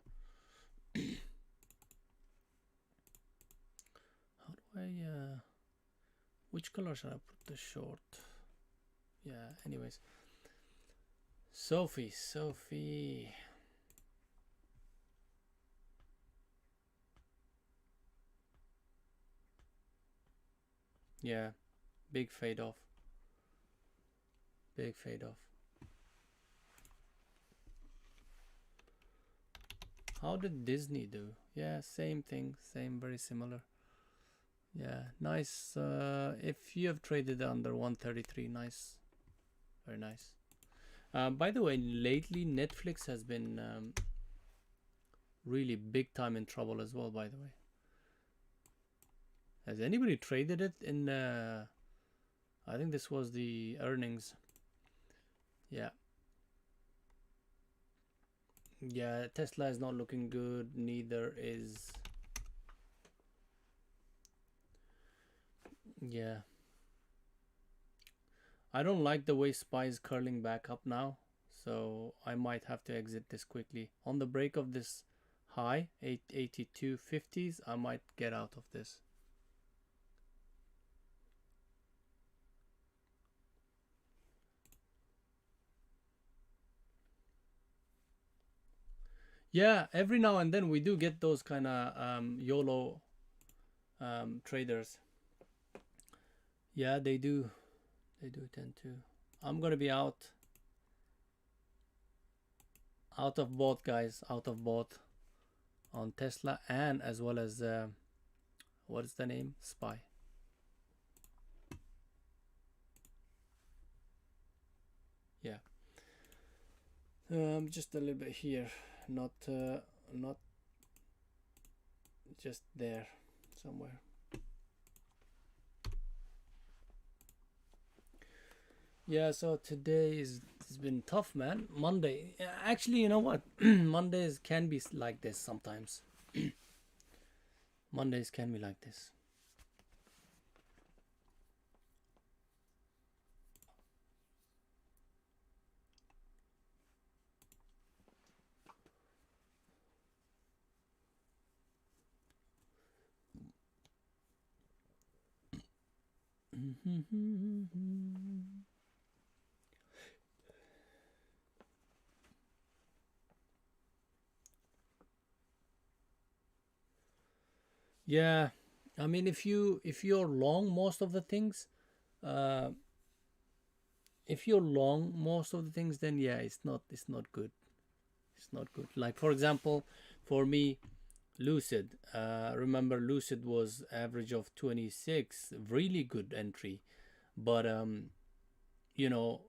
How do I which color should I put the short? Yeah, anyways. Sophie. Yeah, big fade off. Big fade off. How did Disney do? Yeah, same thing, same, very similar. Yeah, nice. If you have traded under 133, nice, very nice. By the way, lately Netflix has been really big time in trouble as well. By the way, has anybody traded it in? I think this was the earnings. Yeah. Yeah, Tesla is not looking good. Neither is. Yeah. I don't like the way SPY is curling back up now, so I might have to exit this quickly. On the break of this high, 882.50s, I might get out of this. Yeah, every now and then we do get those kind of YOLO traders. Yeah, they do. They do tend to. I'm gonna be out. Out of both, guys, out of both, on Tesla and as well as what is the name, SPY. Yeah. Just a little bit here, not just there, somewhere. Yeah, so today is it's been tough, man. Monday, actually, you know what? Mondays can be like this sometimes. Mondays can be like this. Yeah, I mean, if you're long most of the things, uh, if you're long most of the things, then yeah, it's not good. It's not good. Like for example, for me, Lucid. Remember, Lucid was average of 26, really good entry. But you know,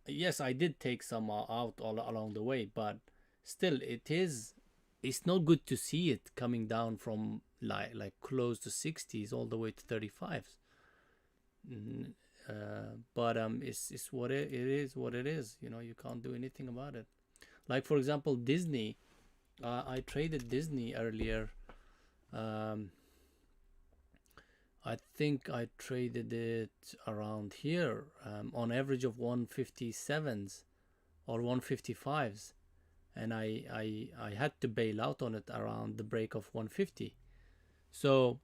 yes, I did take some out all along the way, but still, it's not good to see it coming down from like close to 60s all the way to 35s. Mm, but it's what it is. What it is. You know, you can't do anything about it. Like for example, Disney. I traded Disney earlier. Um, I think I traded it around here on average of 157s or 155s, and I had to bail out on it around the break of 150. So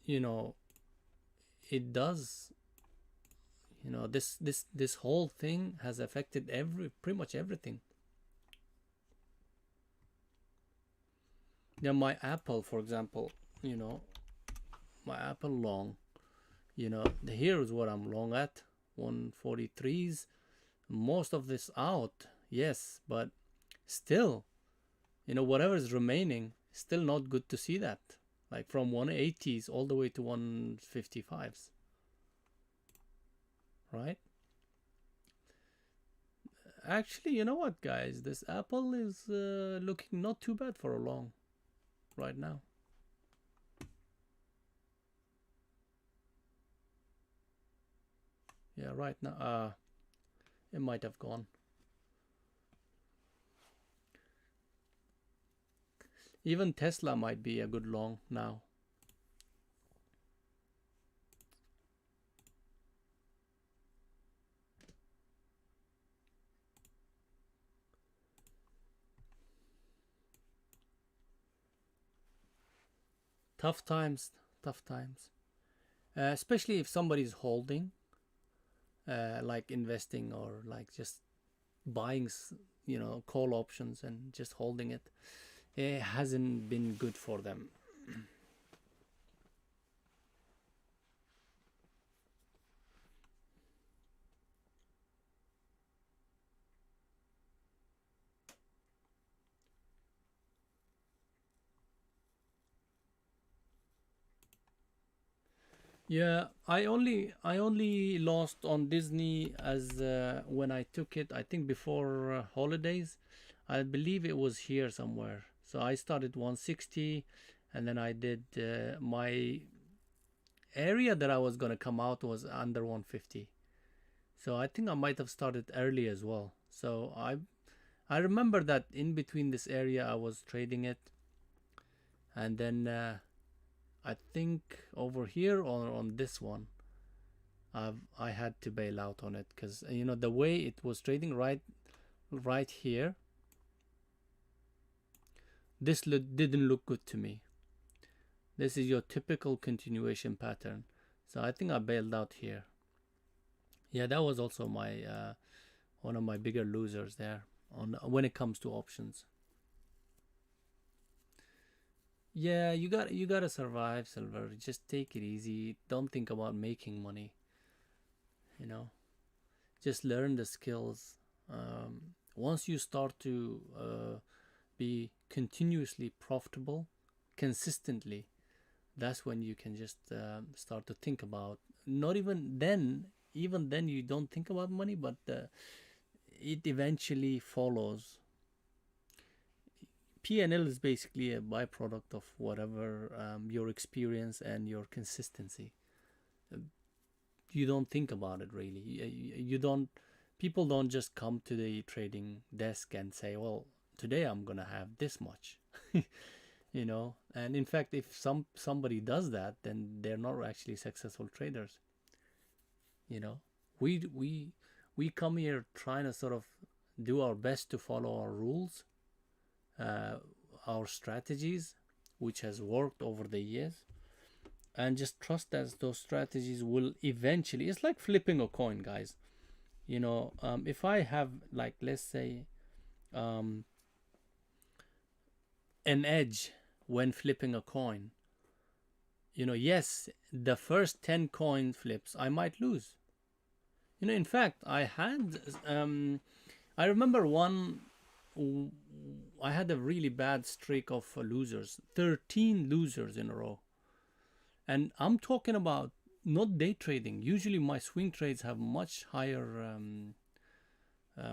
you know it does. You know, this whole thing has affected every pretty much everything. Yeah, my Apple, for example. You know, my Apple long. You know, here is what I'm long at, 143s. Most of this out, yes, but still, you know, whatever is remaining, still not good to see that. Like from 180s all the way to 155s, right? Actually, you know what, guys? This Apple is looking not too bad for a long right now. Yeah, right now. It might have gone. Even Tesla might be a good long now. Tough times, tough times. Especially if somebody's holding, like investing or like just buying, you know, call options and just holding it. It hasn't been good for them. Yeah, I only lost on Disney as when I took it. I think before holidays, I believe it was here somewhere. So I started 160, and then I did my area that I was gonna come out was under 150. So I think I might have started early as well. So I remember that in between this area I was trading it, and then I think over here on this one I had to bail out on it because you know the way it was trading right here. Didn't look good to me. This is your typical continuation pattern. So I think I bailed out here. Yeah, that was also my one of my bigger losers there on when it comes to options. Yeah, you gotta survive, Silver. Just take it easy. Don't think about making money. You know, just learn the skills. Once you start to be continuously profitable consistently, that's when you can just start to think about, not even then, even then you don't think about money, but it eventually follows. P&L is basically a byproduct of whatever your experience and your consistency. You don't think about it really. You don't. People don't just come to the trading desk and say, "Well, today I'm gonna have this much," you know. And in fact, if somebody does that, then they're not actually successful traders. You know, we come here trying to sort of do our best to follow our rules, uh, our strategies, which has worked over the years, and just trust that those strategies will eventually. It's like flipping a coin, guys. You know, if I have, like, let's say, um, an edge when flipping a coin, you know, yes, the first 10 coin flips I might lose. You know, in fact, I remember I had a really bad streak of losers, 13 losers in a row. And I'm talking about not day trading. Usually my swing trades have much higher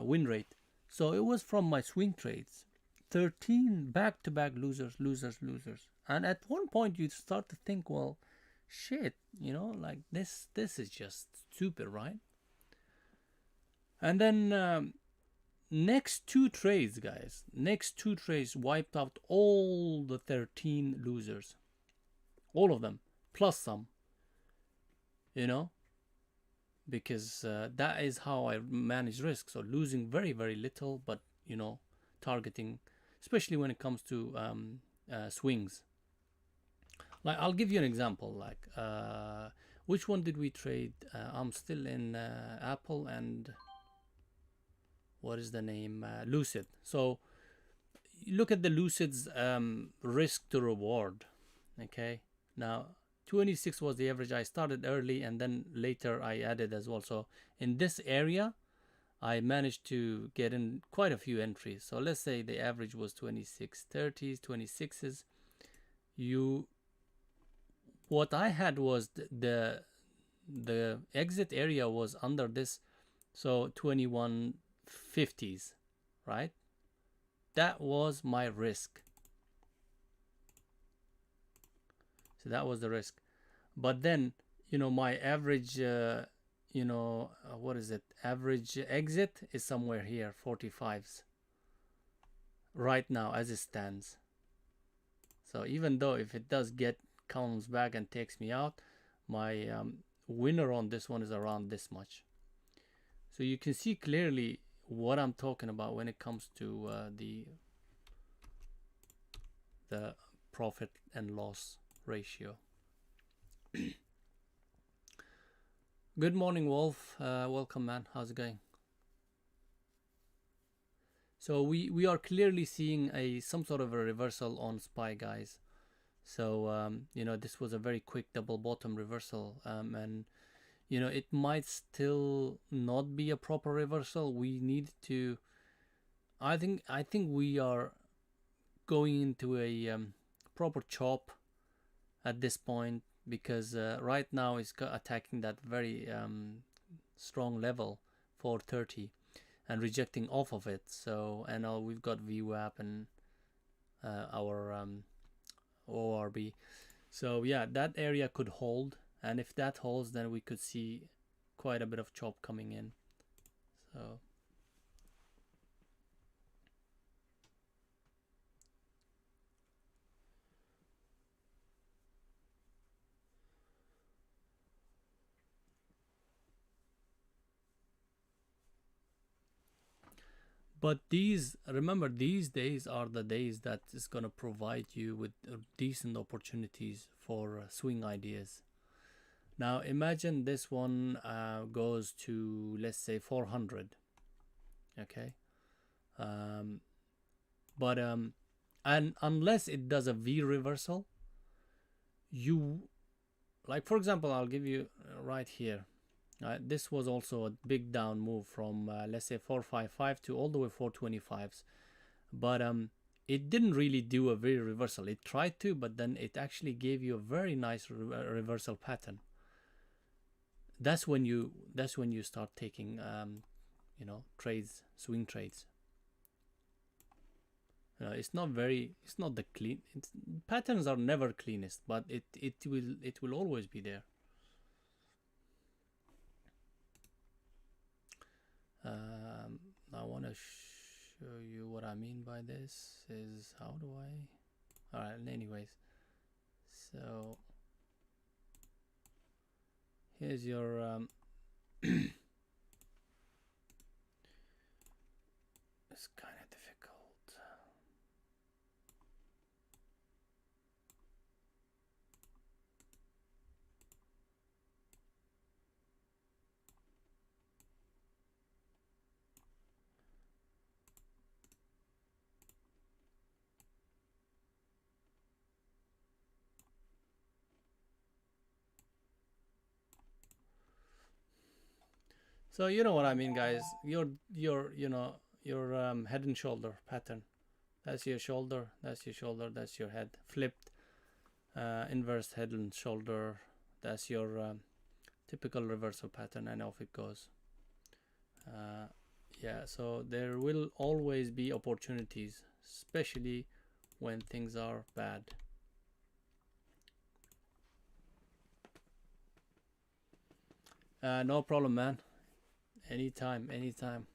win rate. So it was from my swing trades. 13 back-to-back losers, losers, losers. And at one point you start to think, well, shit, you know, like this is just stupid, right? And then next two trades, guys, next two trades wiped out all the 13 losers. All of them, plus some, you know, because that is how I manage risk. So losing very, very little, but, you know, targeting, especially when it comes to swings. Like, I'll give you an example. Like, which one did we trade? I'm still in Apple and what is the name? Lucid. So look at the Lucid's risk to reward. Okay, now 26 was the average. I started early and then later I added as well. So in this area, I managed to get in quite a few entries. So let's say the average was 26, 30s, 26s. What I had was the exit area was under this, so 2150s, right? That was my risk. So that was the risk. But then, you know, my average, what is it? Average exit is somewhere here, 45s, right now as it stands. So even though if it does comes back and takes me out, my winner on this one is around this much. So you can see clearly what I'm talking about when it comes to the profit and loss ratio. Good morning, Wolf. Welcome, man. How's it going? So we are clearly seeing some sort of a reversal on SPY, guys. So you know, this was a very quick double bottom reversal, and you know, it might still not be a proper reversal. We need to. I think we are going into a proper chop at this point, because right now it's attacking that very strong level 430 and rejecting off of it. So, and we've got VWAP and our ORB. So yeah, that area could hold, and if that holds, then we could see quite a bit of chop coming in. So but remember, these days are the days that is going to provide you with decent opportunities for swing ideas. Now imagine this one goes to, let's say, 400. Okay, but and unless it does a V reversal, you, like, for example, I'll give you right here. This was also a big down move from let's say 455 to all the way 425s, but it didn't really do a very reversal. It tried to, but then it actually gave you a very nice reversal pattern. That's when you start taking trades, swing trades. It's not the clean. Patterns are never cleanest, but it will always be there. I want to show you what I mean by this. Is how do I? All right. Anyways, so here's your. It's kind of difficult. So you know what I mean, guys. Your head and shoulder pattern. That's your shoulder. That's your shoulder. That's your head. Flipped, inverse head and shoulder. That's your typical reversal pattern, and off it goes. Yeah. So there will always be opportunities, especially when things are bad. No problem, man. Anytime, anytime.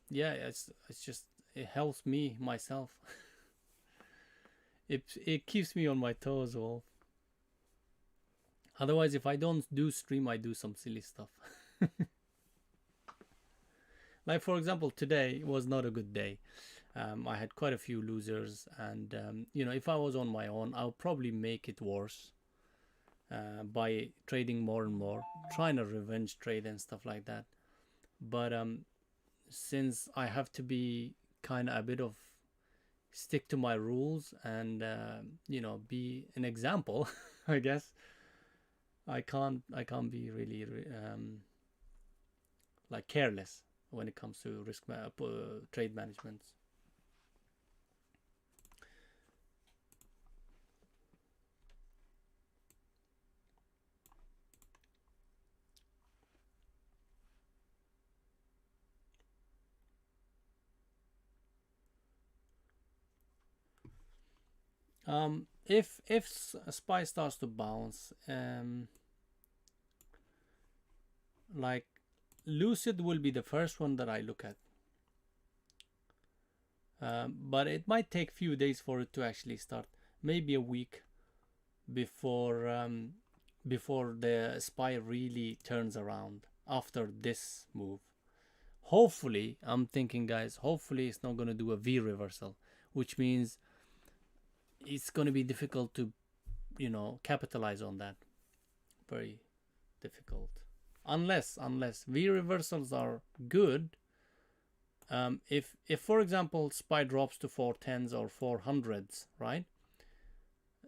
Yeah, it's just it helps me myself. It keeps me on my toes, Wolf. Otherwise, if I don't do stream, I do some silly stuff. Like for example, today was not a good day. I had quite a few losers, and if I was on my own, I'll probably make it worse by trading more and more, trying to revenge trade and stuff like that. But since I have to be kind of a bit of stick to my rules and be an example, I guess I can't be really like careless when it comes to trade management. If SPY starts to bounce, like Lucid will be the first one that I look at, but it might take few days for it to actually start. Maybe a week before before the SPY really turns around after this move. Hopefully, I'm thinking, guys. Hopefully, it's not gonna do a V reversal, which means it's going to be difficult to capitalize on that. Very difficult, unless V reversals are good. If for example SPY drops to 410s or 400s, right,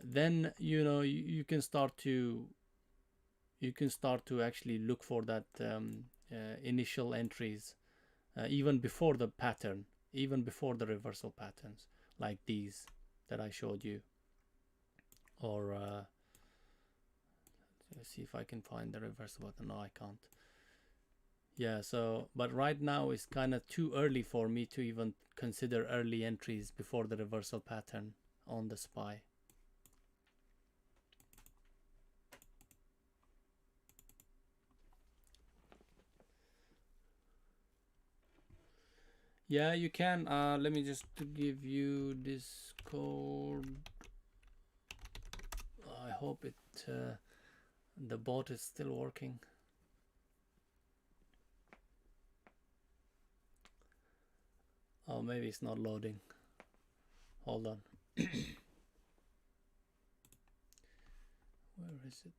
then you can start to actually look for that initial entries, even before the pattern, even before the reversal patterns like these that I showed you. Or let's see if I can find the reversal button. No, I can't. Yeah, so but right now it's kind of too early for me to even consider early entries before the reversal pattern on the SPY. Yeah, you can. Let me just give you this code. I hope the bot is still working. Oh, maybe it's not loading. Hold on. Where is it?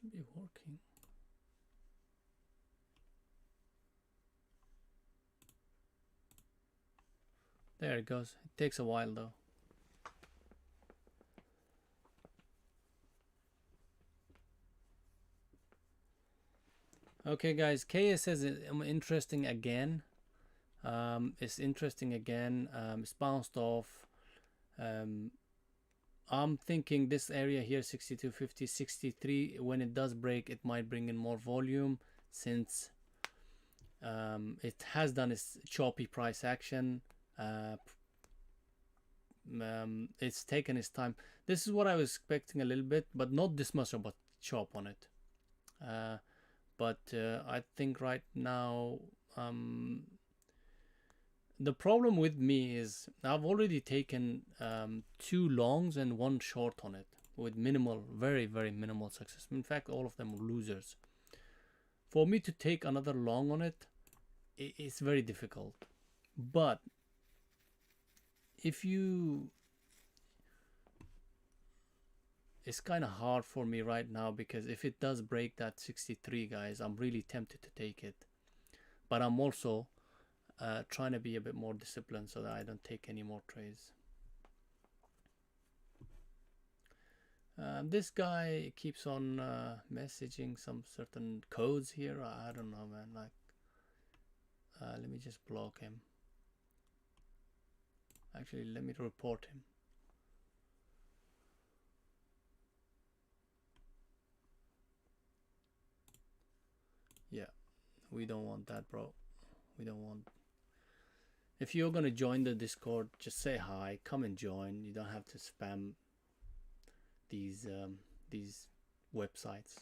Should be working. There it goes. It takes a while though. Okay, guys, KSS is interesting again. It's interesting again. It's bounced off. Um, I'm thinking this area here, 62.50, 63, when it does break, it might bring in more volume since it has done its choppy price action. Uh, it's taken its time. This is what I was expecting a little bit, but not this much of a chop on it. But I think right now, the problem with me is I've already taken 2 longs and 1 short on it with minimal, very, very minimal success. In fact, all of them were losers. For me to take another long on it, it's very difficult. But if you, it's kind of hard for me right now because if it does break that 63, guys, I'm really tempted to take it. But I'm also trying to be a bit more disciplined so that I don't take any more trades. This guy keeps on messaging some certain codes here. I don't know, man. Like, let me just block him. Actually, let me report him. Yeah, we don't want that, bro. We don't want. If you're gonna join the Discord, just say hi. Come and join. You don't have to spam these websites.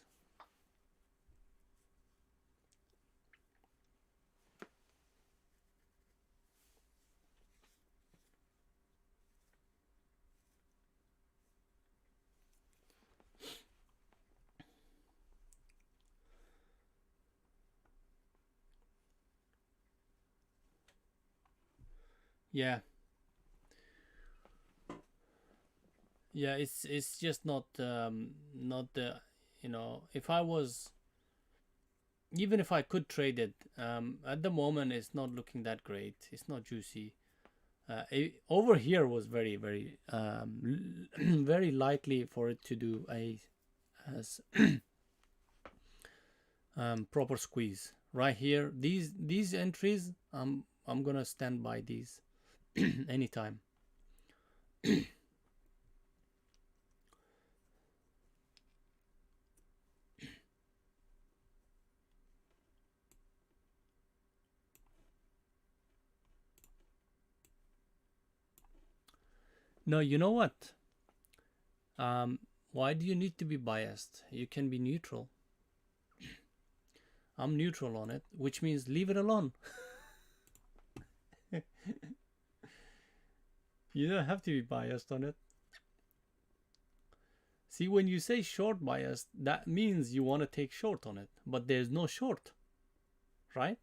Yeah, yeah. It's just not the, you know, if I was, even if I could trade it, at the moment it's not looking that great. It's not juicy. Over here was very, very very likely for it to do a as proper squeeze right here. These entries, I'm gonna stand by these anytime. No, you know what? Why do you need to be biased? You can be neutral. I'm neutral on it, which means leave it alone. You don't have to be biased on it. See, when you say short biased, that means you want to take short on it, but there's no short, right?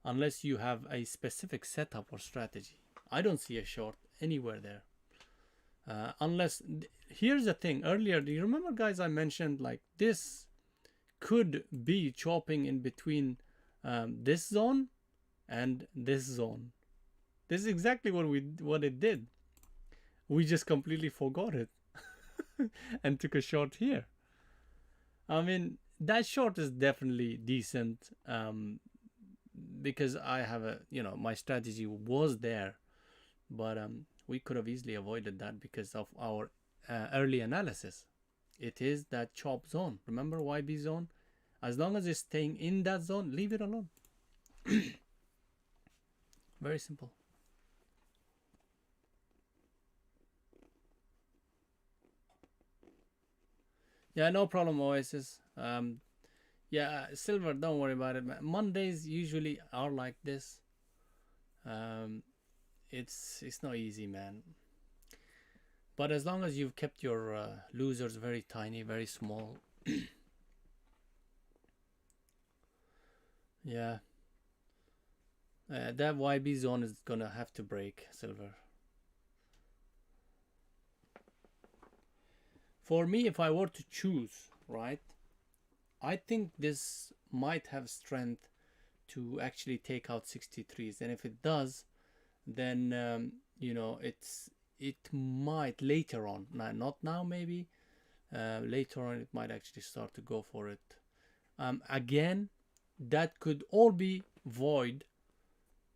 Unless you have a specific setup or strategy. I don't see a short anywhere there. Unless, here's the thing. Earlier, do you remember, guys, I mentioned like this could be chopping in between this zone and this zone. This is exactly what it did. We just completely forgot it and took a short here. I mean, that short is definitely decent because I have a, you know, my strategy was there, but we could have easily avoided that because of our early analysis. It is that chop zone. Remember YB zone? As long as it's staying in that zone, leave it alone. Very simple. Yeah, no problem, Oasis. Yeah, Silver, don't worry about it, man. Mondays usually are like this. It's not easy, man. But as long as you've kept your losers very tiny, very small. Yeah. That YB zone is gonna have to break, Silver. For me, if I were to choose, right, I think this might have strength to actually take out 63s. And if it does, then, you know, it might later on, not now maybe, later on it might actually start to go for it. Again, that could all be void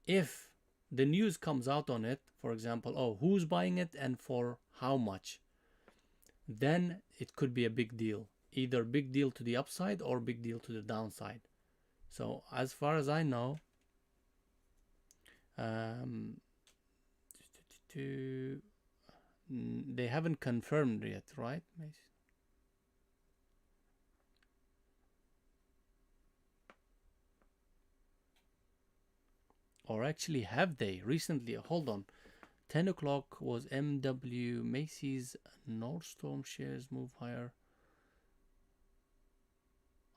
if the news comes out on it, for example, oh, who's buying it and for how much, then it could be a big deal. Either big deal to the upside or big deal to the downside. So as far as I know, um, they haven't confirmed yet, right? Or actually, have they recently? Hold on. 10 o'clock was MW Macy's Nordstrom shares move higher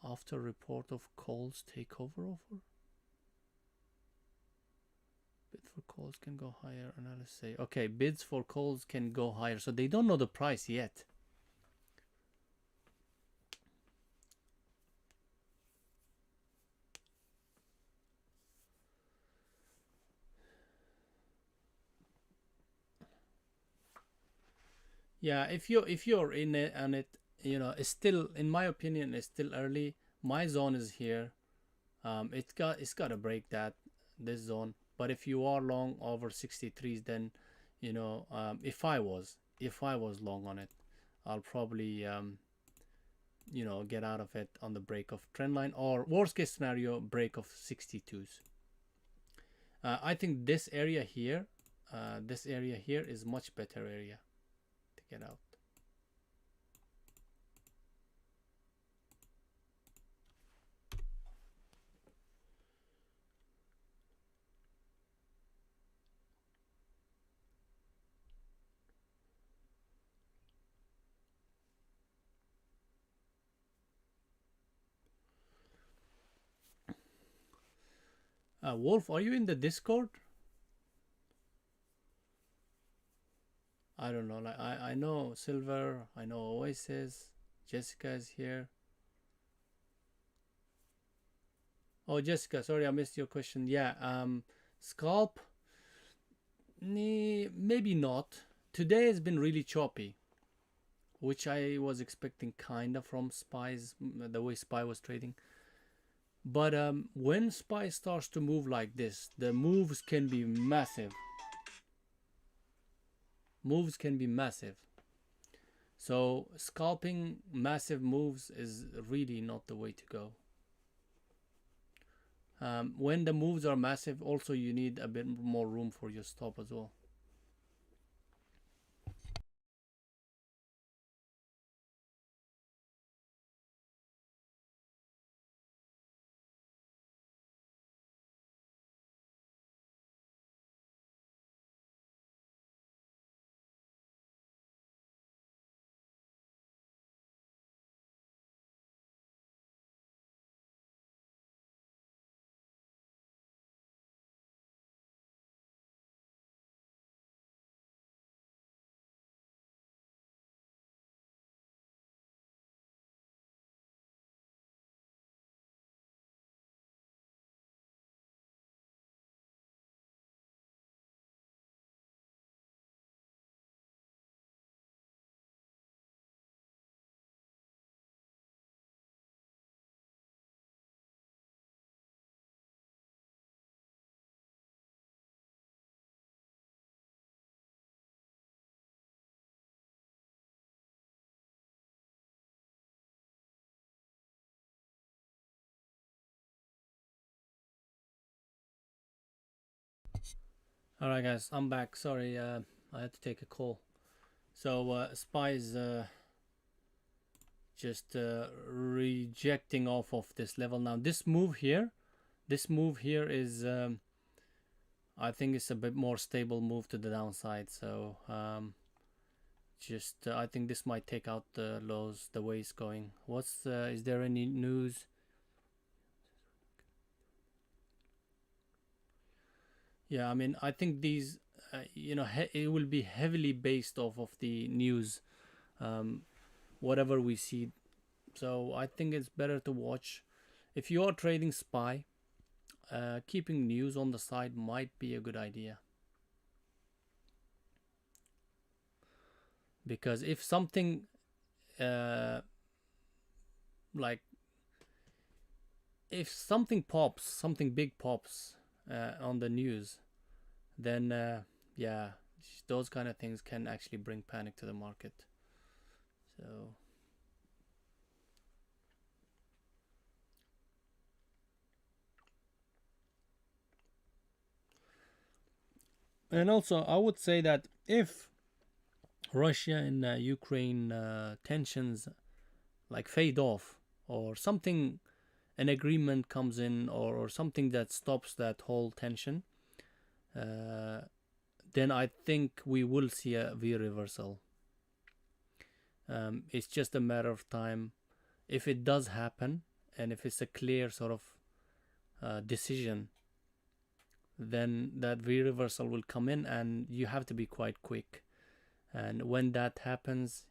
after report of Kohl's takeover offer. Bid for Kohl's can go higher. Analysts say, okay, bids for Kohl's can go higher. So they don't know the price yet. Yeah, if you're in it and it, it's still, in my opinion, it's still early. My zone is here. It's got to break this zone. But if you are long over 63s, then if I was long on it, I'll probably get out of it on the break of trend line, or worst case scenario, break of 62s. I think this area here is much better area to get out. Wolf, are you in the Discord? I don't know. Like I know Silver, I know Oasis, Jessica is here. Oh, Jessica, sorry I missed your question. Yeah, scalp, maybe not. Today has been really choppy, which I was expecting kinda from Spies, the way Spy was trading. But when Spy starts to move like this, the moves can be massive. Moves can be massive. So scalping massive moves is really not the way to go. When the moves are massive, also you need a bit more room for your stop as well. All right, guys, I'm back. Sorry, I had to take a call. So Spy is just rejecting off of this level now. This move here is, I think it's a bit more stable move to the downside. So just I think this might take out the lows the way it's going. Is there any news? Yeah, I mean, I think these, it will be heavily based off of the news, whatever we see. So I think it's better to watch. If you are trading Spy, keeping news on the side might be a good idea. Because if something like if something pops, something big pops on the news, then yeah, those kind of things can actually bring panic to the market. So and also I would say that if Russia and Ukraine tensions like fade off, or something, an agreement comes in, or something that stops that whole tension, uh, then I think we will see a V reversal. It's just a matter of time. If it does happen, and if it's a clear sort of decision, then that V reversal will come in, and you have to be quite quick. And when that happens,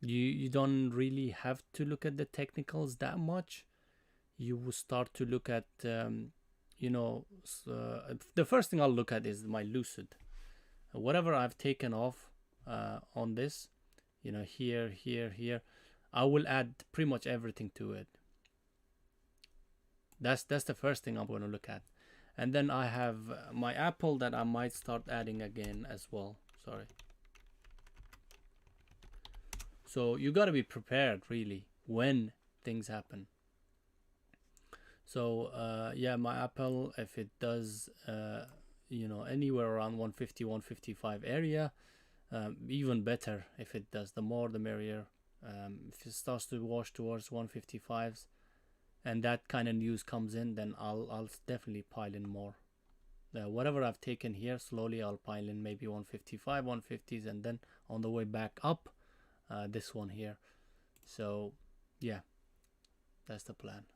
you don't really have to look at the technicals that much. You will start to look at the first thing I'll look at is my lucid. Whatever I've taken off on this, here, I will add pretty much everything to it. That's the first thing I'm going to look at. And then I have my Apple that I might start adding again as well. Sorry. So you got to be prepared really when things happen. So yeah, my Apple, if it does anywhere around 150 155 area, even better if it does, the more the merrier. If it starts to wash towards 155s and that kind of news comes in, then I'll definitely pile in more. Whatever I've taken here, slowly I'll pile in maybe 155 150s, and then on the way back up, this one here. So yeah, that's the plan.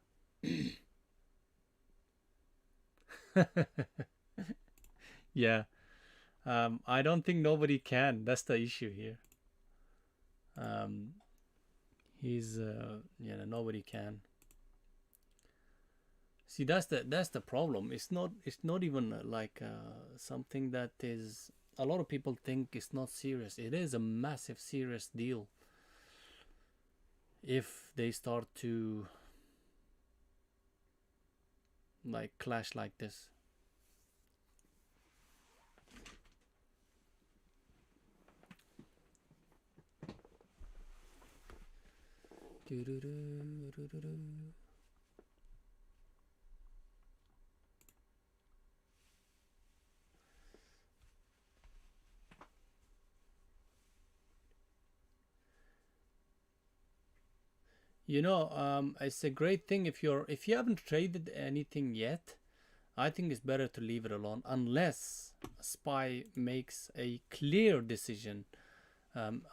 Yeah. I don't think nobody can. That's the issue here. Um, he's nobody can. See, that's the problem. It's not even like something that is. A lot of people think it's not serious. It is a massive serious deal. If they start to like clash like this. It's a great thing if you haven't traded anything yet. I think it's better to leave it alone unless SPY makes a clear decision.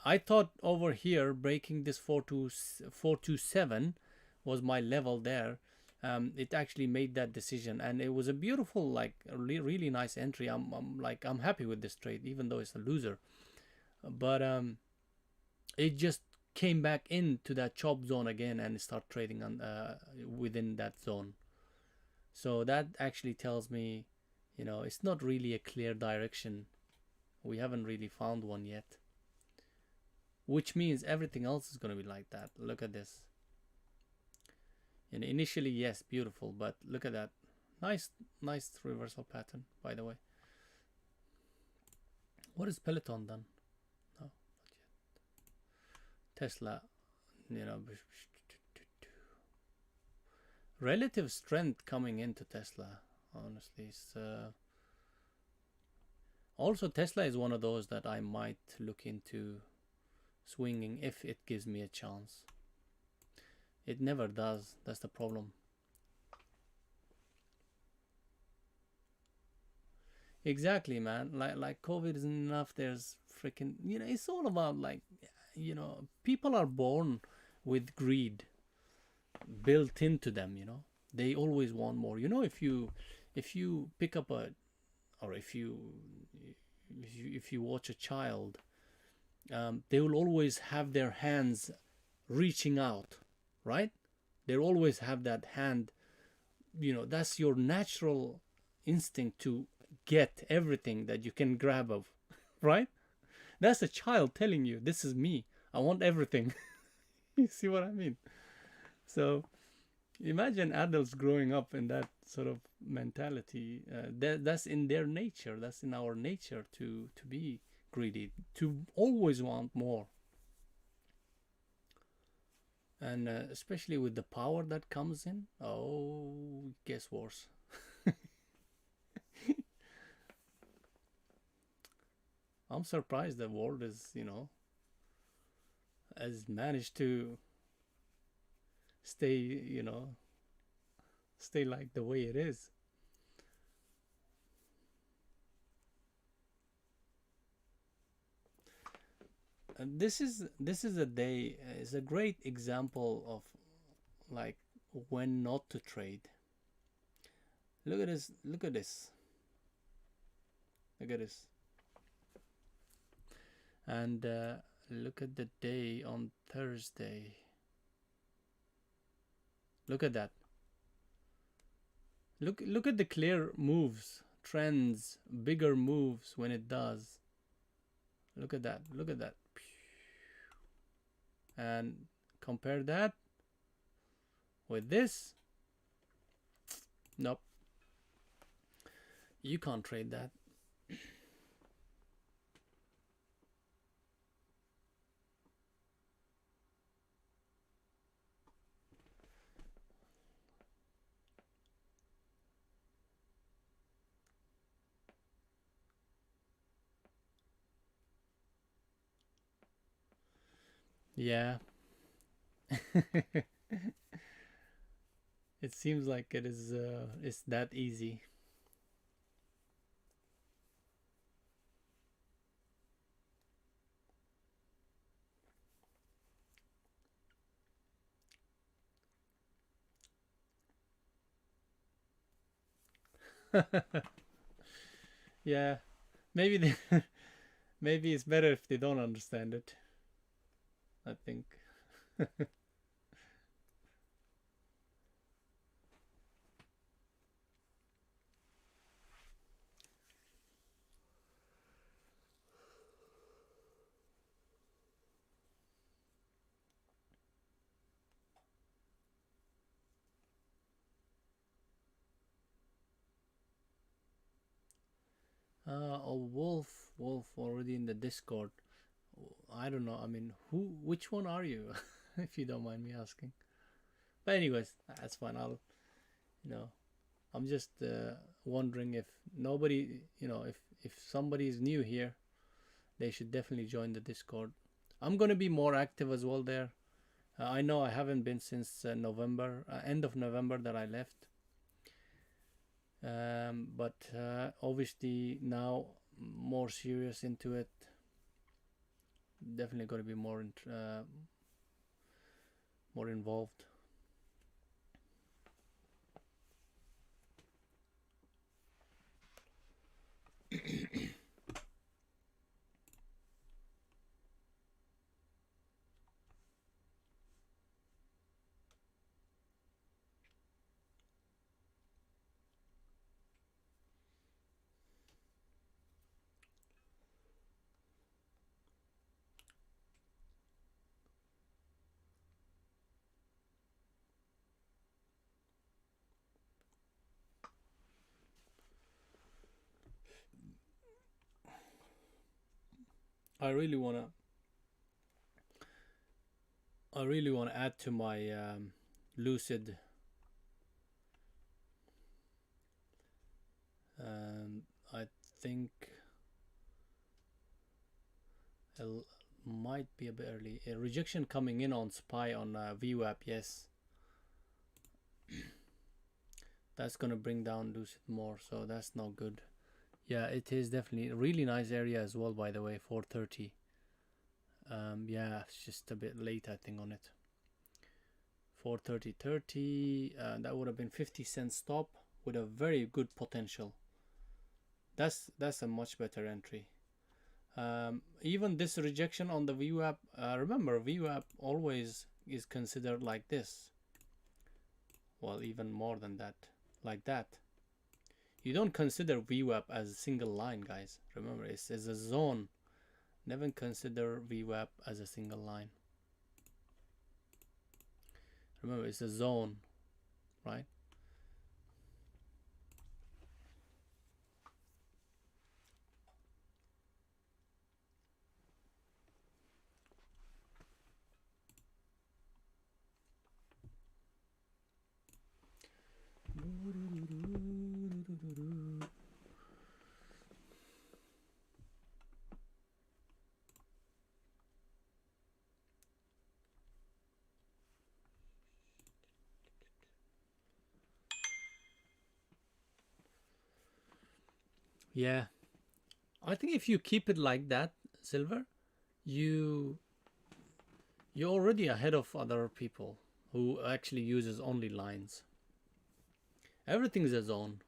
I thought over here breaking this 427 was my level there. It actually made that decision, and it was a beautiful, like really nice entry. I'm happy with this trade, even though it's a loser. But it just came back into that chop zone again and start trading on within that zone. So that actually tells me, it's not really a clear direction. We haven't really found one yet. Which means everything else is going to be like that. Look at this. And initially, yes, beautiful, but look at that. Nice reversal pattern, by the way. What has Peloton done? No, not yet. Tesla, relative strength coming into Tesla, honestly. Also, Tesla is one of those that I might look into swinging if it gives me a chance. It never does. That's the problem. Exactly, man. Like COVID isn't enough. There's freaking, it's all about like, people are born with greed built into them. They always want more. If you pick up or if you watch a child, they will always have their hands reaching out, right? They'll always have that hand. That's your natural instinct to get everything that you can grab of, right? That's a child telling you, this is me. I want everything. You see what I mean? So Imagine adults growing up in that sort of mentality. That's in their nature. That's in our nature to be greedy, to always want more, and especially with the power that comes in. Oh, it gets worse. I'm surprised the world is, has managed to stay, stay like the way it is. And this is a day is a great example of like when not to trade. Look at this. Look at this. Look at this. And look at the day on Thursday. Look at that. Look at the clear moves, trends, bigger moves when it does. Look at that. Look at that. And compare that with this. Nope. You can't trade that. Yeah. It seems like it is it's that easy. Yeah. Maybe they, maybe it's better if they don't understand it. I think. Oh, Wolf already in the Discord. I don't know. I mean, which one are you? If you don't mind me asking. But anyways, that's fine. You know, I'm just wondering if nobody, if somebody is new here, they should definitely join the Discord. I'm gonna be more active as well there. I know I haven't been since November, end of November that I left. But obviously now more serious into it. Definitely gonna be more involved. I really wanna I really wanna add to my lucid. I think it might be a bit early. A rejection coming in on SPY on VWAP. Yes, that's gonna bring down lucid more, so that's not good. Yeah, it is definitely a really nice area as well. By the way, 430. Yeah, it's just a bit late, I think, on it. 430.30. That would have been 50 cent stop with a very good potential. That's a much better entry. Even this rejection on the VWAP. Remember, VWAP always is considered like this. Well, even more than that, like that. You don't consider VWAP as a single line, guys. Remember, it's a zone. Never consider VWAP as a single line. Remember, it's a zone. right? Yeah, I think if you keep it like that, Silver, you you're already ahead of other people who actually uses only lines. Everything's a zone.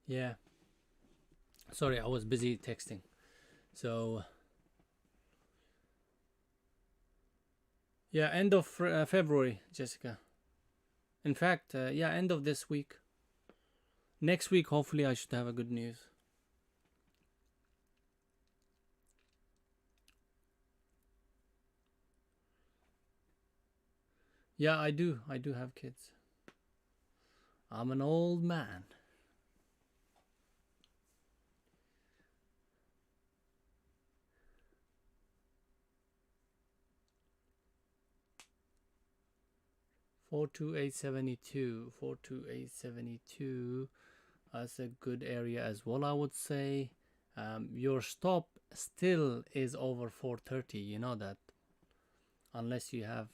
Yeah. Sorry, I was busy texting. So yeah, end of February, Jessica. In fact, yeah, end of this week. Next week, hopefully, I should have a good news. Yeah, I do. I do have kids. I'm an old man. 42872. 42872. That's a good area as well, I would say. Your stop still is over 430. You know that, unless you're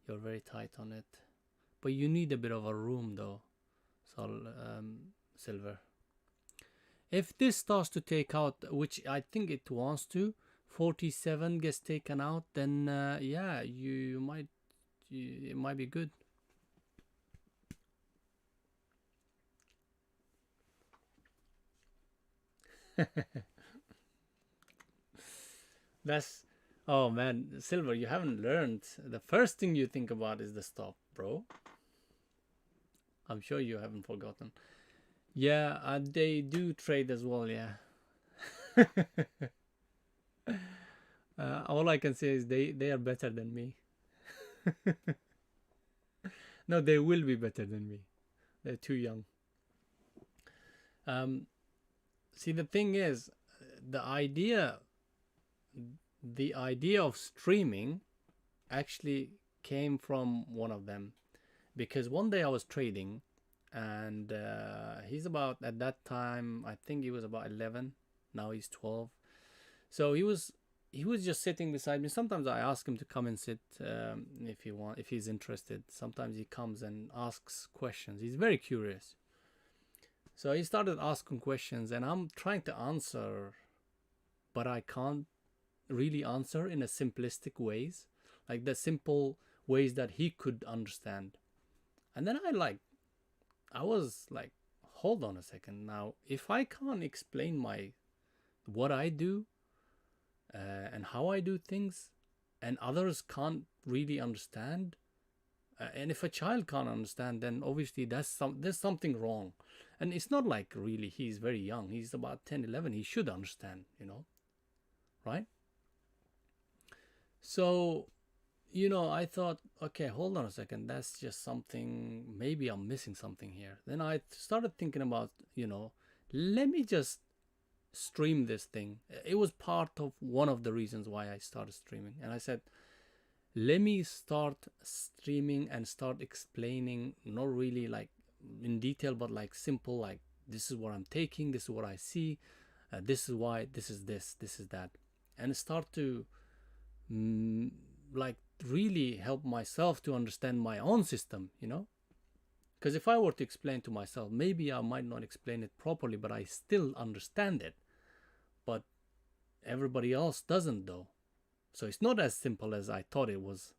very tight on it. But you need a bit of a room though. So, Silver. If this starts to take out, which I think it wants to, 47 gets taken out, then yeah, you might, it might be good. That's, oh man, Silver, you haven't learned. The first thing you think about is the stop, bro. I'm sure you haven't forgotten. Yeah, they do trade as well, yeah. All I can say is they are better than me. No, they will be better than me. They're too young. Um, See, the thing is, the idea, the idea of streaming actually came from one of them, because one day I was trading, and he's about, at that time I think he was about 11. Now he's 12. So he was just sitting beside me. Sometimes I ask him to come and sit, if he's interested. Sometimes he comes and asks questions. He's very curious. So he started asking questions, and I'm trying to answer, but I can't really answer in a simplistic ways, like the simple ways that he could understand. And then I was like, hold on a second. Now, if I can't explain my what I do, and how I do things, and others can't really understand, And if a child can't understand, then obviously there's something wrong. And it's not like really he's very young. He's about 10, 11. He should understand, right? So, I thought, okay, hold on a second. That's just something, maybe I'm missing something here. Then I started thinking about, let me just stream this thing. It was part of one of the reasons why I started streaming. And I said, let me start streaming and start explaining, not really like in detail, but like simple, like this is what I'm taking, this is what I see, this is why, this is that, and start to like really help myself to understand my own system, because if I were to explain to myself, maybe I might not explain it properly, but I still understand it, but everybody else doesn't though. So it's not as simple as I thought it was,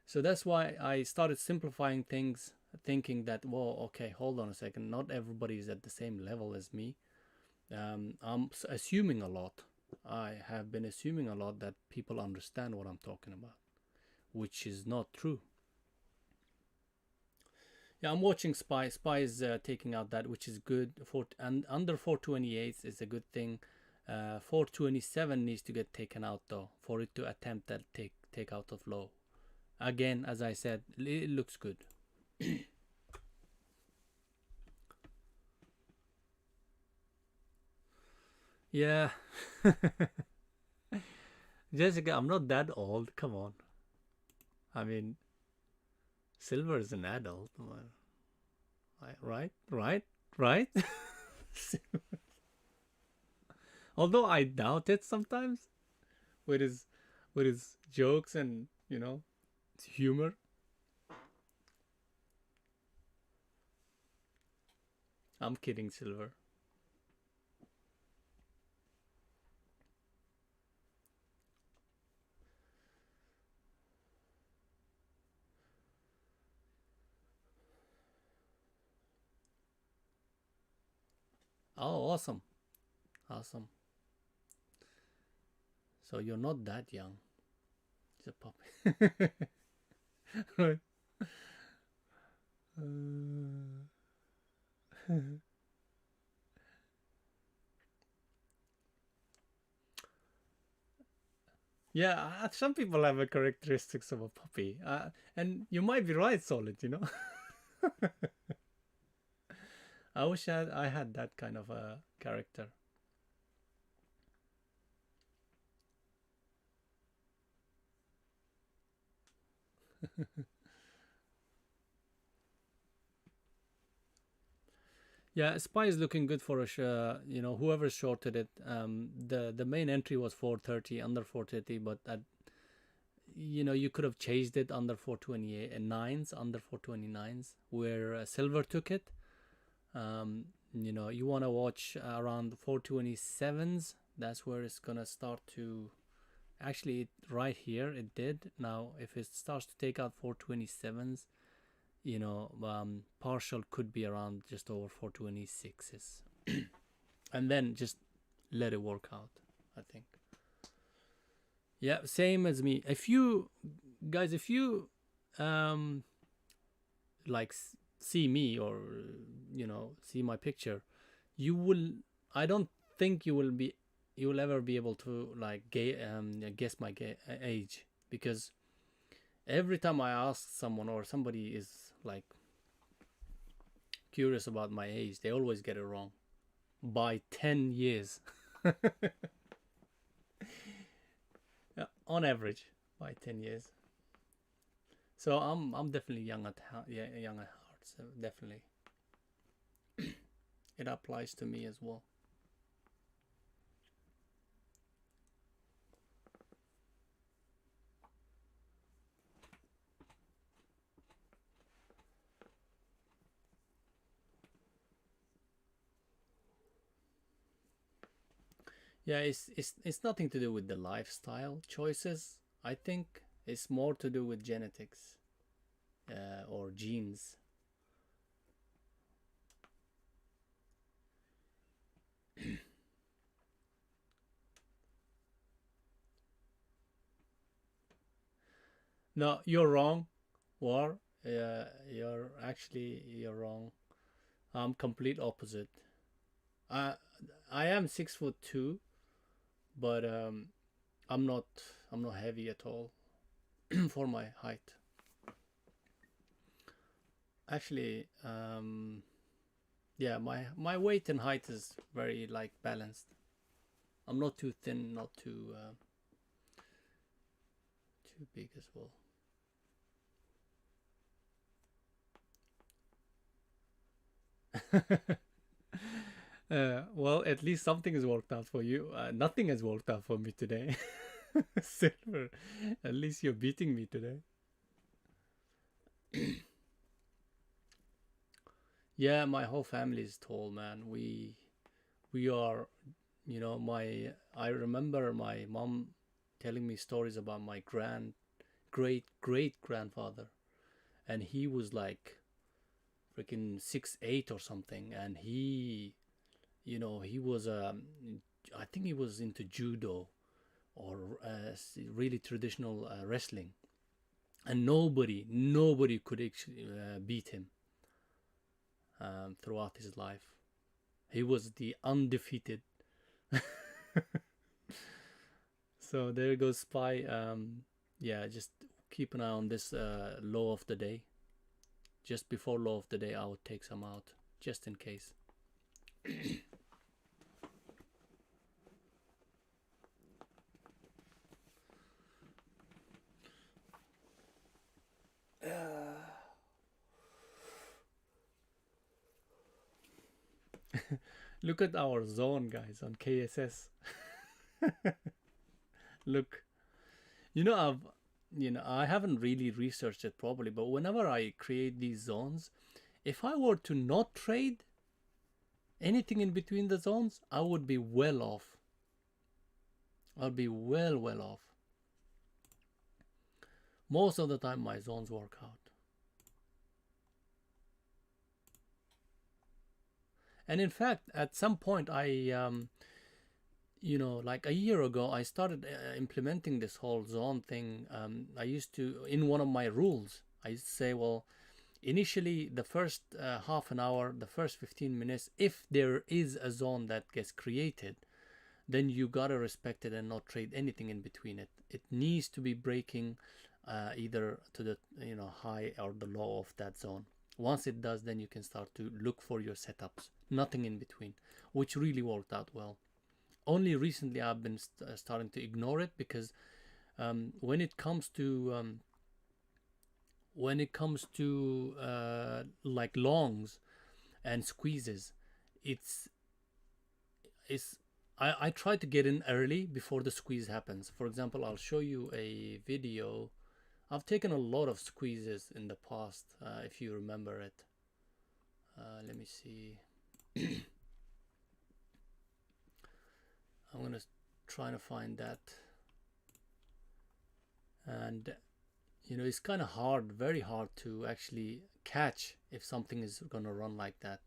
so that's why I started simplifying things, thinking that, well, okay, hold on a second, not everybody is at the same level as me. I'm assuming a lot. I have been assuming a lot that people understand what I'm talking about, which is not true. Yeah, I'm watching Spy. Spy is taking out that, which is good. And under 428 is a good thing. 427 needs to get taken out though, for it to attempt that take out of low. Again, as I said, it looks good. Yeah. Jessica, I'm not that old. Come on. I mean, Silver is an adult. Right? Right? Right? Although I doubt it sometimes with his jokes and, humor. I'm kidding, Silver. Oh, awesome. Awesome. So you're not that young. It's a puppy. Right. Yeah, some people have a characteristics of a puppy, and you might be right, Solid. I wish I had that kind of a character. Yeah, Spy is looking good for a whoever shorted it. The main entry was 430 under 430, but you could have chased it under 428 and nines under 429s where Silver took it. You want to watch around 427s. That's where it's gonna start to. Actually, right here it did. Now, if it starts to take out 427s, partial could be around just over 426s, and then just let it work out, I think. Yeah, same as me. If you guys, if you um like see me or see my picture, you will. I don't think you will ever be able to like guess my age, because every time I ask someone or somebody is like curious about my age, they always get it wrong by 10 years. Yeah, on average, by 10 years. So I'm definitely young at heart. So definitely, it applies to me as well. Yeah, it's nothing to do with the lifestyle choices. I think it's more to do with genetics, or genes. No, you're wrong. War? Yeah, you're wrong. I'm complete opposite. I I am 6'2", but I'm not I'm not heavy at all for my height. Actually, yeah, my weight and height is very like balanced. I'm not too thin, not too big as well. Well, at least something has worked out for you. Nothing has worked out for me today. Silver. At least you're beating me today. Yeah, my whole family is tall, man. We are, my I remember my mom telling me stories about my great grandfather, and he was like freaking 6'8" or something, and he was I think he was into judo or really traditional wrestling, and nobody could actually beat him throughout his life. He was the undefeated. So there goes Spy. Yeah, just keep an eye on this law of the day. Just before law of the day, I would take some out, just in case. Look at our zone, guys, on KSS. Look, you know, I haven't really researched it properly, but whenever I create these zones, if I were to not trade anything in between the zones, I would be well off. I'd be well off. Most of the time, my zones work out. And in fact, at some point, like a year ago, I started implementing this whole zone thing. I used to, in one of my rules, I used to say, well, initially, the first half an hour, the first 15 minutes, if there is a zone that gets created, then you gotta respect it and not trade anything in between it. It needs to be breaking either to the high or the low of that zone. Once it does, then you can start to look for your setups. Nothing in between, which really worked out well. Only recently I've been starting to ignore it because when it comes to like longs and squeezes, it's it's I try to get in early before the squeeze happens. For example, I'll show you a video. I've taken a lot of squeezes in the past, if you remember it. Let me see. I'm gonna try to find that. And it's kind of hard, very hard to actually catch if something is gonna run like that.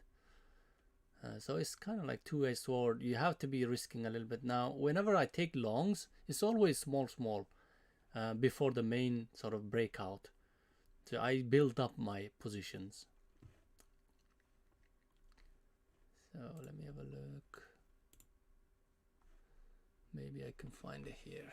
So it's kind of like two-way sword. You have to be risking a little bit. Now, whenever I take longs, it's always small, before the main sort of breakout. So I build up my positions. So let me have a look. Maybe I can find it here.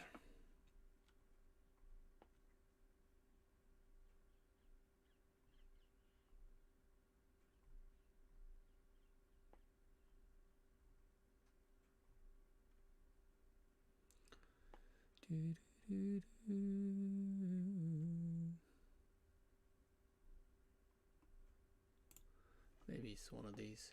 Maybe it's one of these.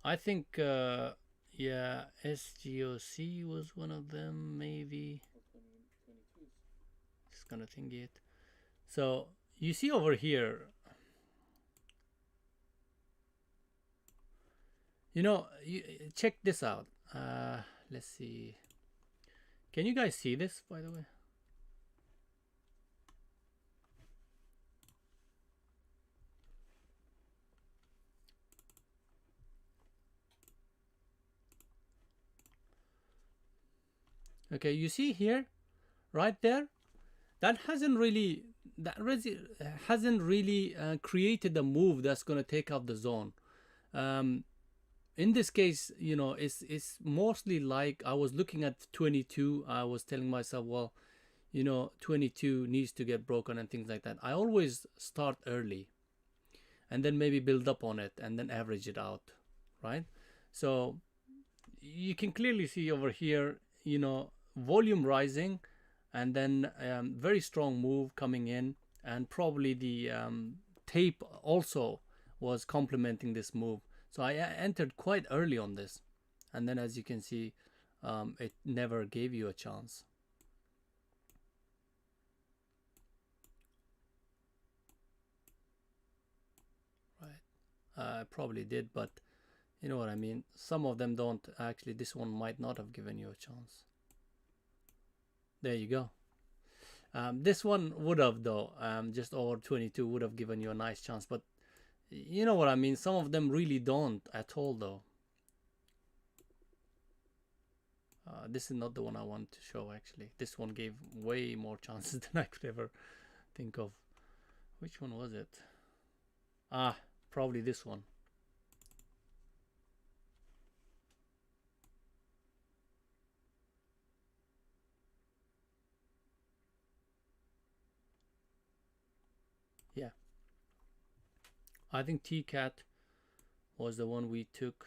I think, yeah, SGOC was one of them, maybe. Just gonna think it. So you see over here, you check this out. Let's see. Can you guys see this, by the way? Okay, you see here, right there, that hasn't really created a move that's going to take out the zone. Um, in this case, you know, it's mostly like I was looking at 22. I was telling myself, well, you know, 22 needs to get broken and things like that. I always start early and then maybe build up on it and then average it out, right? So you can clearly see over here, you know, volume rising and then very strong move coming in, and probably the tape also was complementing this move. So I entered quite early on this, and then as you can see, it never gave you a chance. Right, probably did, but you know what I mean. Some of them don't actually. This one might not have given you a chance. There you go. This one would have though. Just over 22 would have given you a nice chance, but you know what I mean. Some of them really don't at all though. This is not the one I want to show actually. This one gave way more chances than I could ever think of. Which one was it? Ah, probably this one. Yeah, I think TCAT was the one we took.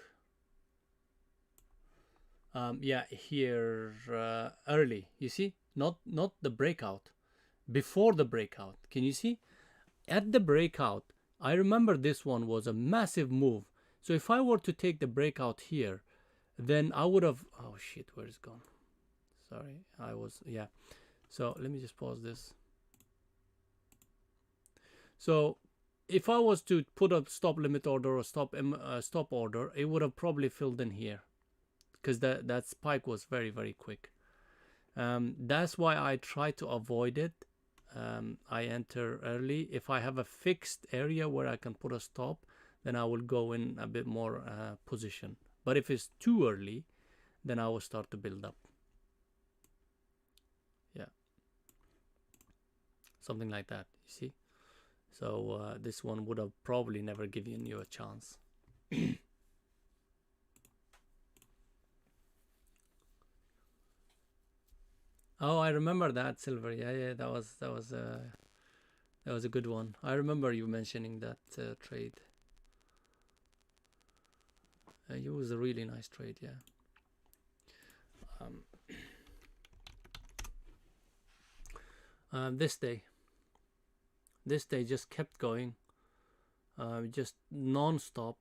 Yeah, here early. You see, not the breakout, before the breakout. Can you see? At the breakout, I remember this one was a massive move. So if I were to take the breakout here, then I would have. Oh shit, where is it gone? Sorry, I was, yeah. So let me just pause this. So if I was to put a stop limit order or stop order, it would have probably filled in here, because that spike was very quick. That's why I try to avoid it. I enter early. If I have a fixed area where I can put a stop, then I will go in a bit more position. But if it's too early, then I will start to build up. Yeah, something like that. You see. So this one would have probably never given you a chance. Oh, I remember that, Silver. Yeah, that was a good one. I remember you mentioning that trade. It was a really nice trade, yeah. This day just kept going, just non-stop,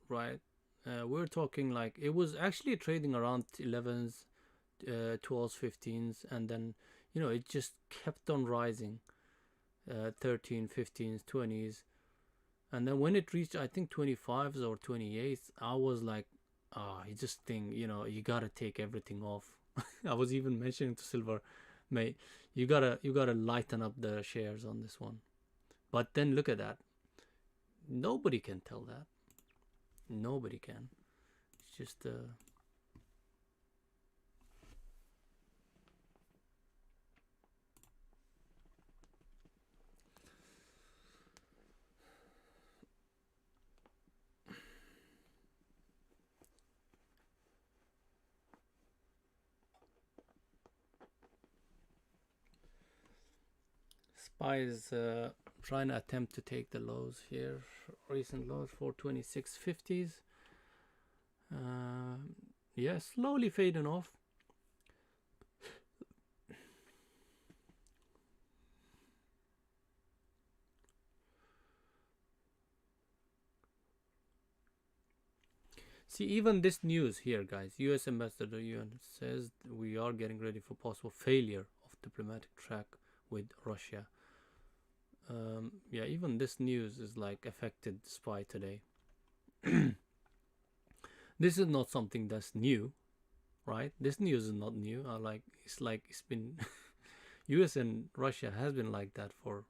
right? We're talking like it was actually trading around 11s, 12s, 15s, and then you know it just kept on rising, 13, 15s, 20s, and then when it reached I think 25s or 28s, I was like, ah, you just think, you know, you gotta take everything off. I was even mentioning to Silver, mate, you gotta lighten up the shares on this one. But then look at that. Nobody can tell that. Nobody can. It's just SPY is trying to attempt to take the lows here. Recent lows for 2650s. Yeah, slowly fading off. See, even this news here, guys. U.S. Ambassador Yuan says we are getting ready for possible failure of diplomatic track with Russia. Yeah, even this news is like affected SPY today. This is not something that's new, right? This news is not new. It's been U.S. and Russia has been like that for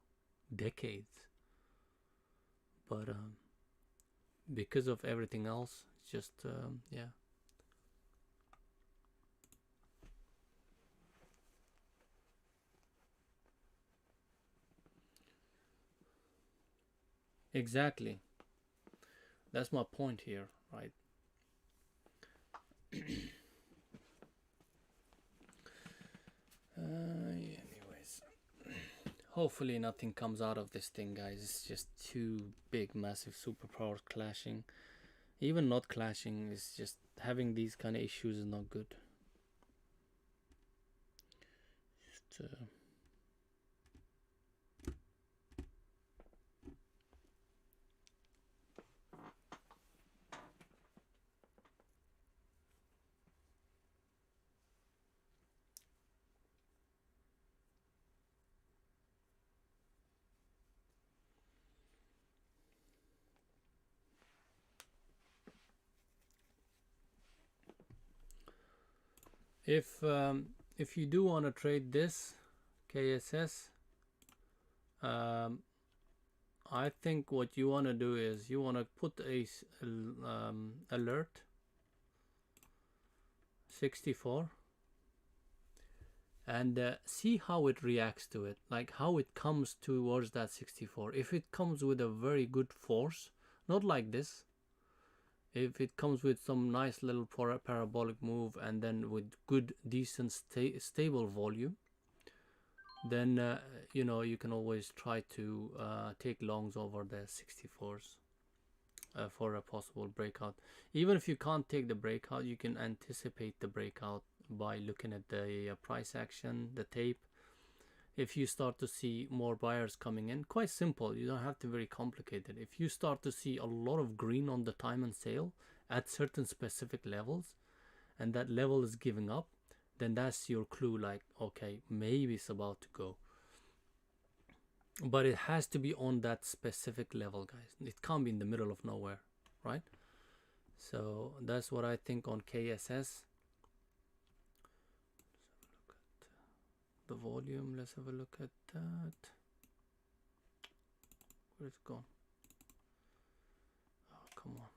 decades, but because of everything else, it's just yeah. Exactly. That's my point here, right? Anyways, hopefully nothing comes out of this thing, guys. It's just two big, massive superpowers clashing. Even not clashing, it's just having these kind of issues is not good. Just, if you do want to trade this KSS, um, I think what you want to do is you want to put a alert 64 and see how it reacts to it, like how it comes towards that 64. If it comes with a very good force, not like this, if it comes with some nice little parabolic move and then with good decent stable volume, then you know, you can always try to take longs over the 64s for a possible breakout. Even if you can't take the breakout, you can anticipate the breakout by looking at the price action, the tape. If you start to see more buyers coming in, quite simple, you don't have to very complicated. If you start to see a lot of green on the time and sale at certain specific levels, and that level is giving up, then that's your clue, like, okay, maybe it's about to go. But it has to be on that specific level, guys. It can't be in the middle of nowhere, right? So that's what I think on KSS. The volume, let's have a look at that. Where's it gone? Oh, come on.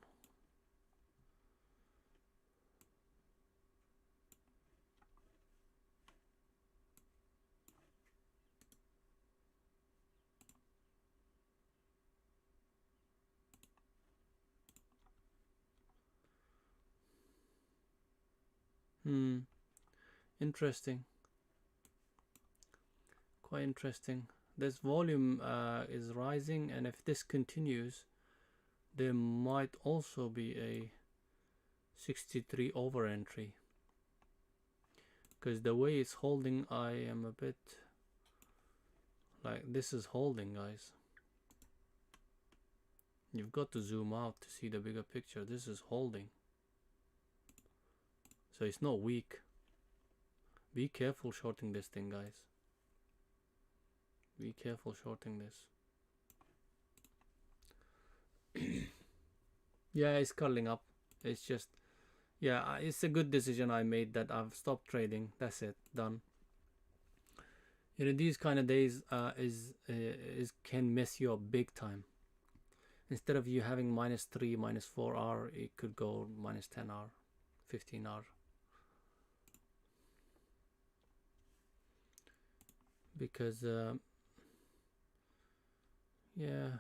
Interesting. Quite interesting. This volume is rising, and if this continues, there might also be a 63 over entry. Because the way it's holding, I am a bit like, this is holding, guys. You've got to zoom out to see the bigger picture. This is holding. So it's not weak. Be careful shorting this thing, guys. Be careful shorting this. Yeah, it's curling up. It's just, yeah, it's a good decision I made that I've stopped trading. That's it, done. You know, these kind of days is can mess you up big time. Instead of you having -3, -4 hour, it could go -10 hour, 15 hour. Because yeah,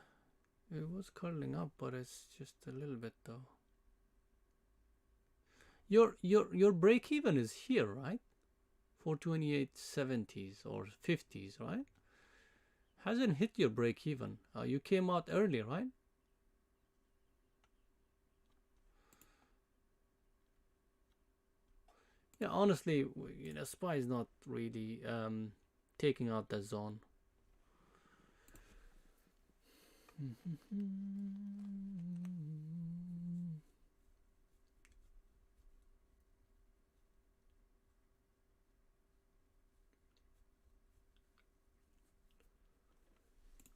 it was curling up, but it's just a little bit though. Your break even is here, right? 428.70s or 50s, right? Hasn't hit your break even. You came out early, right? Yeah, honestly, you know, SPY is not really taking out the zone.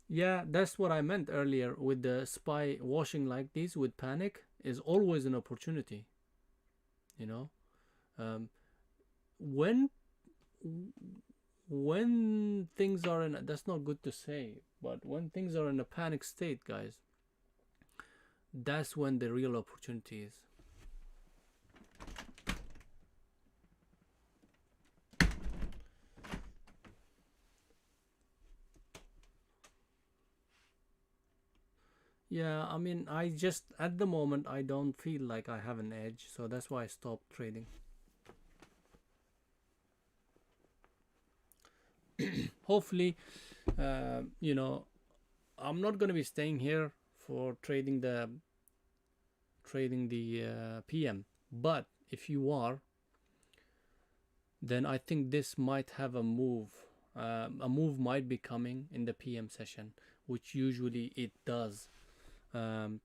Yeah, that's what I meant earlier with the SPY washing like this with panic is always an opportunity. You know, um, when things are in, that's not good to say, but when things are in a panic state, guys, that's when the real opportunity is. Yeah, I mean, I just at the moment I don't feel like I have an edge, so that's why I stopped trading. Hopefully, you know, I'm not going to be staying here for trading the PM. But if you are, then I think this might have a move. A move might be coming in the PM session, which usually it does. Um,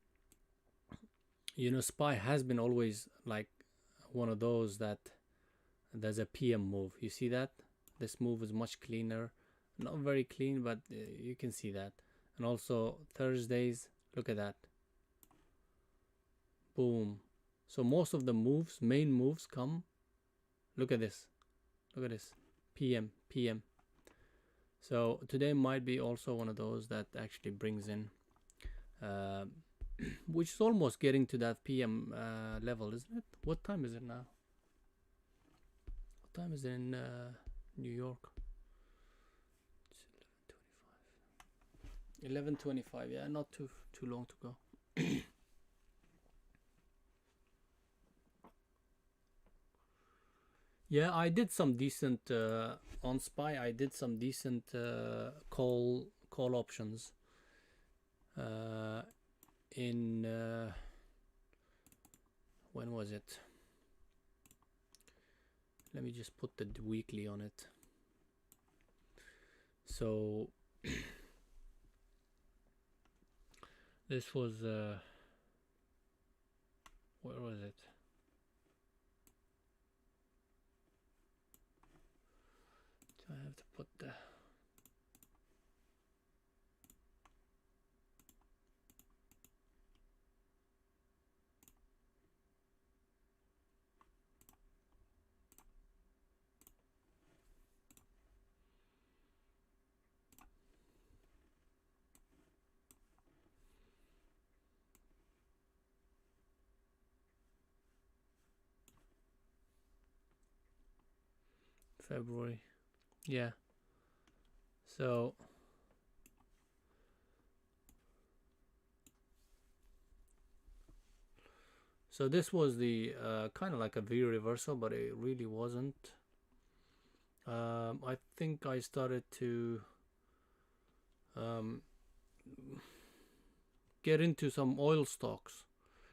SPY has been always like one of those that there's a PM move. You see that? This move is much cleaner. Not very clean, but you can see that. And also Thursdays, look at that. Boom. So most of the moves, main moves come. Look at this. Look at this. PM, PM. So today might be also one of those that actually brings in, uh, which is almost getting to that PM level, isn't it? What time is it now? What time is it in New York? It's 11:25. 11:25. Yeah, not too long to go. Yeah, I did some decent on SPY. I did some decent call options uh, in when was it? Let me just put the weekly on it. So this was where was it? So I have to put the February. Yeah. So this was the kind of like a V reversal, but it really wasn't. I think I started to um, get into some oil stocks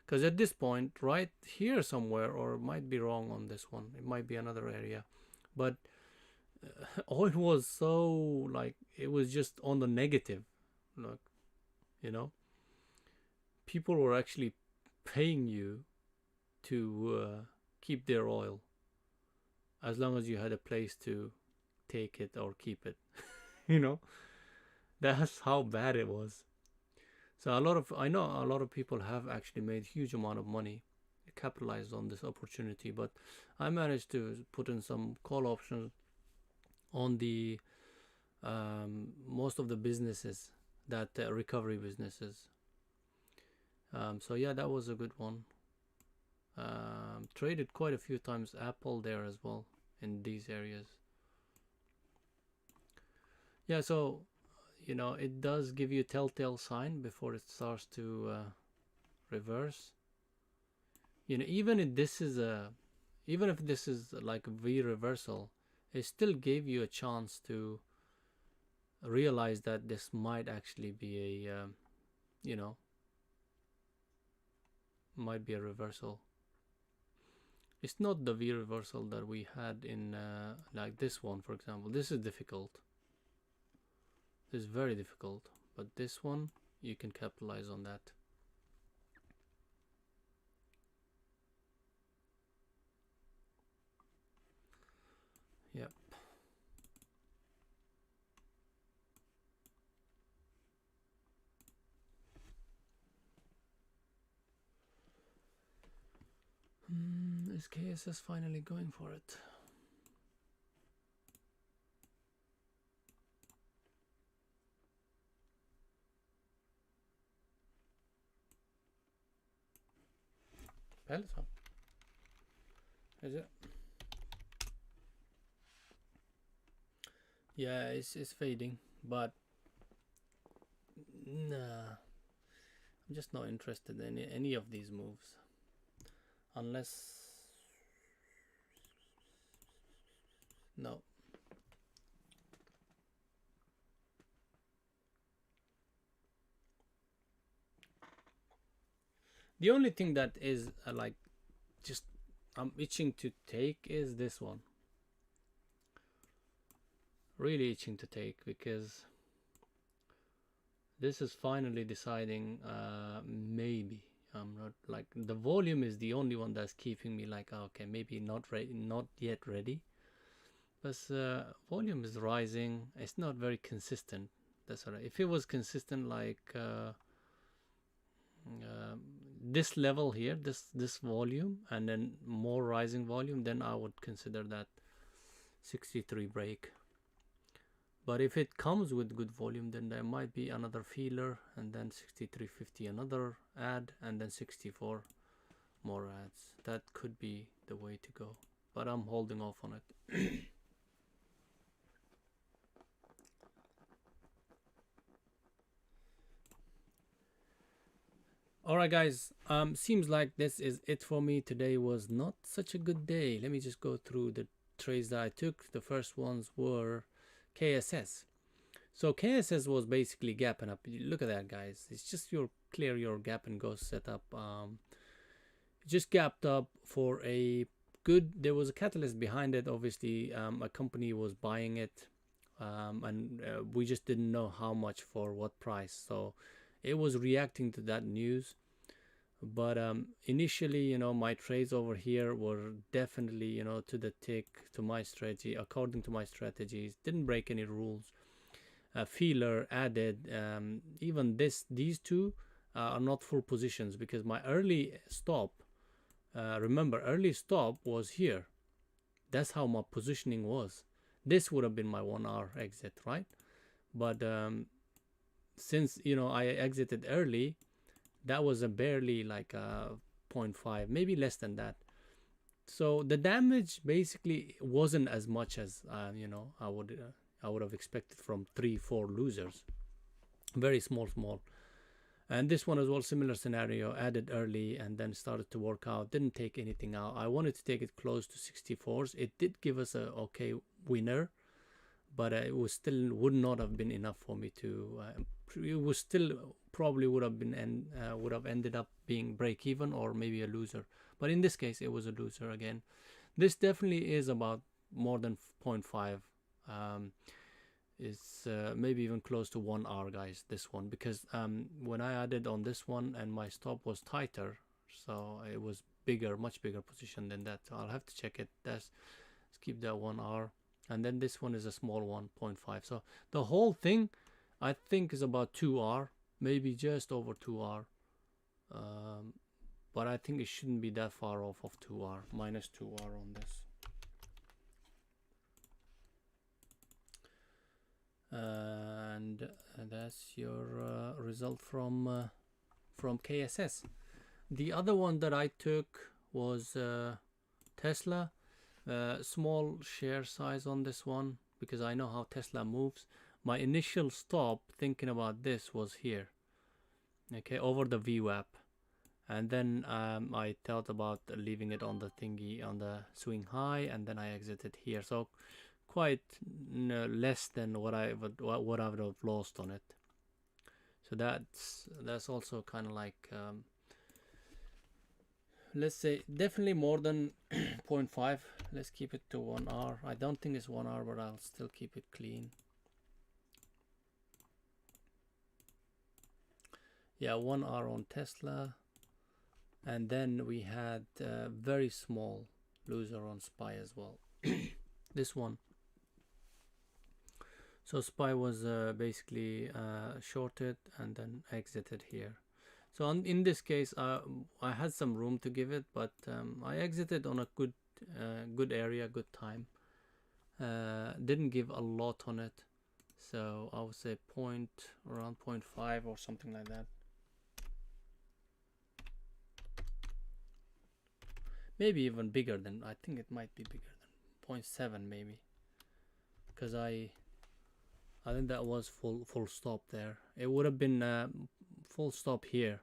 because at this point, right here somewhere, or might be wrong on this one, it might be another area, but oil was so like it was just on the negative. Look, you know, people were actually paying you to keep their oil as long as you had a place to take it or keep it. you know, that's how bad it was. So I know a lot of people have actually made huge amount of money, capitalized on this opportunity, but I managed to put in some call options on the most of the businesses that recovery businesses. So yeah, that was a good one. Traded quite a few times Apple there as well in these areas. Yeah, so it does give you a telltale sign before it starts to reverse. Even if this is like a V reversal, it still gave you a chance to realize that this might actually be a you know might be a reversal. It's not the V reversal that we had in like this one, for example. This is difficult. This is very difficult, but this one you can capitalize on that. Yep. Is KSS finally going for it? Peloton. Is it? Yeah, it's fading, but nah. I'm just not interested in any of these moves unless, no. The only thing that is like just I'm itching to take is this one. Really itching to take, because this is finally deciding, maybe I'm not, like, the volume is the only one that's keeping me like, okay, maybe not ready, not yet ready. But volume is rising. It's not very consistent. That's all right. If it was consistent, like this level here, this volume, and then more rising volume, then I would consider that 63 break. But if it comes with good volume, then there might be another feeler, and then 63.50 another add, and then 64 more ads. That could be the way to go, but I'm holding off on it. Alright guys, seems like this is it for me. Today was not such a good day. Let me just go through the trades that I took. The first ones were KSS. So KSS was basically gapping up. Look at that, guys. It's just your clear your gap and go setup. Just gapped up for a good. There was a catalyst behind it. Obviously, a company was buying it, and we just didn't know how much for what price. So it was reacting to that news. But initially, you know, my trades over here were definitely, you know, to the tick, to my strategy, according to my strategies. Didn't break any rules. Feeler added. Even these two are not full positions, because my early stop, remember, early stop was here. That's how my positioning was. This would have been my 1 hour exit, right? But since, you know, I exited early, that was a barely like a 0.5, maybe less than that. So the damage basically wasn't as much as you know, I would have expected from 3-4 losers. Very small. And this one as well, similar scenario, added early and then started to work out, didn't take anything out. I wanted to take it close to 64s. It did give us a okay winner, but it was still would not have been enough for me to it was still probably would have been would have ended up being break even or maybe a loser. But in this case, it was a loser again. This definitely is about more than 0.5. It's maybe even close to 1 hour, guys, this one, because when I added on this one and my stop was tighter, so it was bigger, much bigger position than that. So I'll have to check it. Let's keep that 1 hour. And then this one is a small one, 0.5. So the whole thing, I think, is about 2 hour, maybe just over 2 hour. But I think it shouldn't be that far off of 2 hour, minus 2 hour on this. And that's your result from KSS. The other one that I took was Tesla. Small share size on this one, because I know how Tesla moves. My initial stop thinking about this was here, okay, over the VWAP, and then I thought about leaving it on the thingy, on the swing high, and then I exited here. So quite less than what I would have lost on it. So that's also kind of like let's say definitely more than 0.5. Let's keep it to 1 hour. I don't think it's 1 hour, but I'll still keep it clean. Yeah, 1 hour on Tesla. And then we had a very small loser on SPY as well. This one. So SPY was basically shorted and then exited here. So in this case, I had some room to give it, but I exited on a good area, good time. Didn't give a lot on it, so I would say around 0.5 or something like that. Maybe even bigger than, I think it might be bigger than 0.7 maybe, because I think that was full stop there. It would have been full stop here,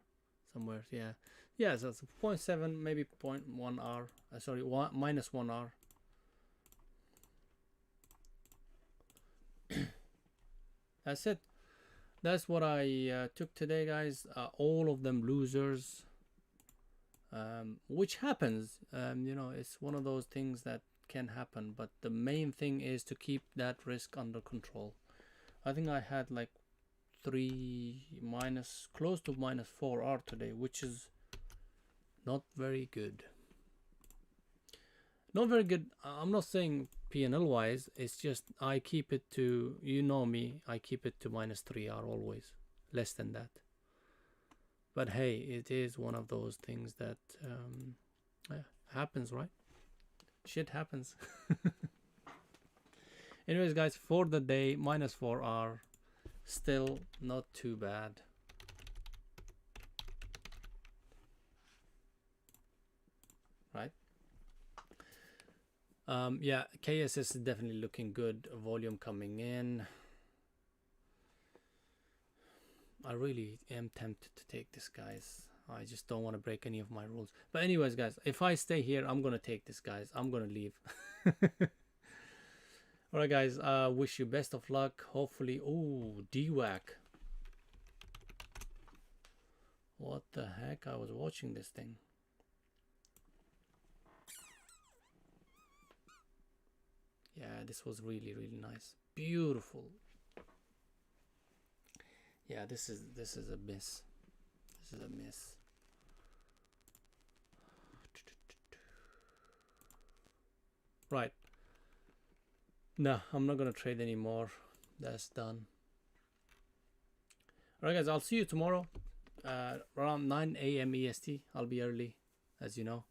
somewhere. Yeah, yeah. So it's 0.7, maybe 0.1 R. Sorry, minus 1 R. That's it. That's what I took today, guys. All of them losers, which happens. You know, it's one of those things that can happen. But the main thing is to keep that risk under control. I think I had like 3 minus, close to minus 4 R today, which is not very good. Not very good. I'm not saying P&L wise, it's just I keep it to, you know me, I keep it to minus 3 R always, less than that. But hey, it is one of those things that happens, right? Shit happens. Anyways, guys, for the day, minus 4 R, still not too bad. Right? Yeah, KSS is definitely looking good. Volume coming in. I really am tempted to take this, guys. I just don't want to break any of my rules. But anyways, guys, if I stay here, I'm gonna take this, guys. I'm gonna leave. All right, guys. Wish you best of luck. Hopefully, ooh, DWAC. What the heck? I was watching this thing. Yeah, this was really, really nice. Beautiful. Yeah, this is a miss. This is a miss. Right. No, I'm not gonna trade anymore. That's done. Alright, guys, I'll see you tomorrow around 9 a.m. EST. I'll be early, as you know.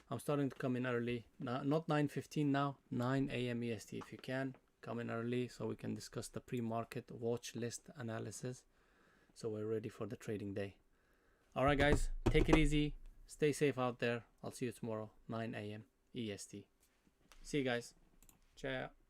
I'm starting to come in early. Not 9:15 now, 9 a.m. EST. If you can, come in early so we can discuss the pre-market watch list analysis. So we're ready for the trading day. Alright, guys, take it easy. Stay safe out there. I'll see you tomorrow, 9 a.m. EST. See you guys. Ciao.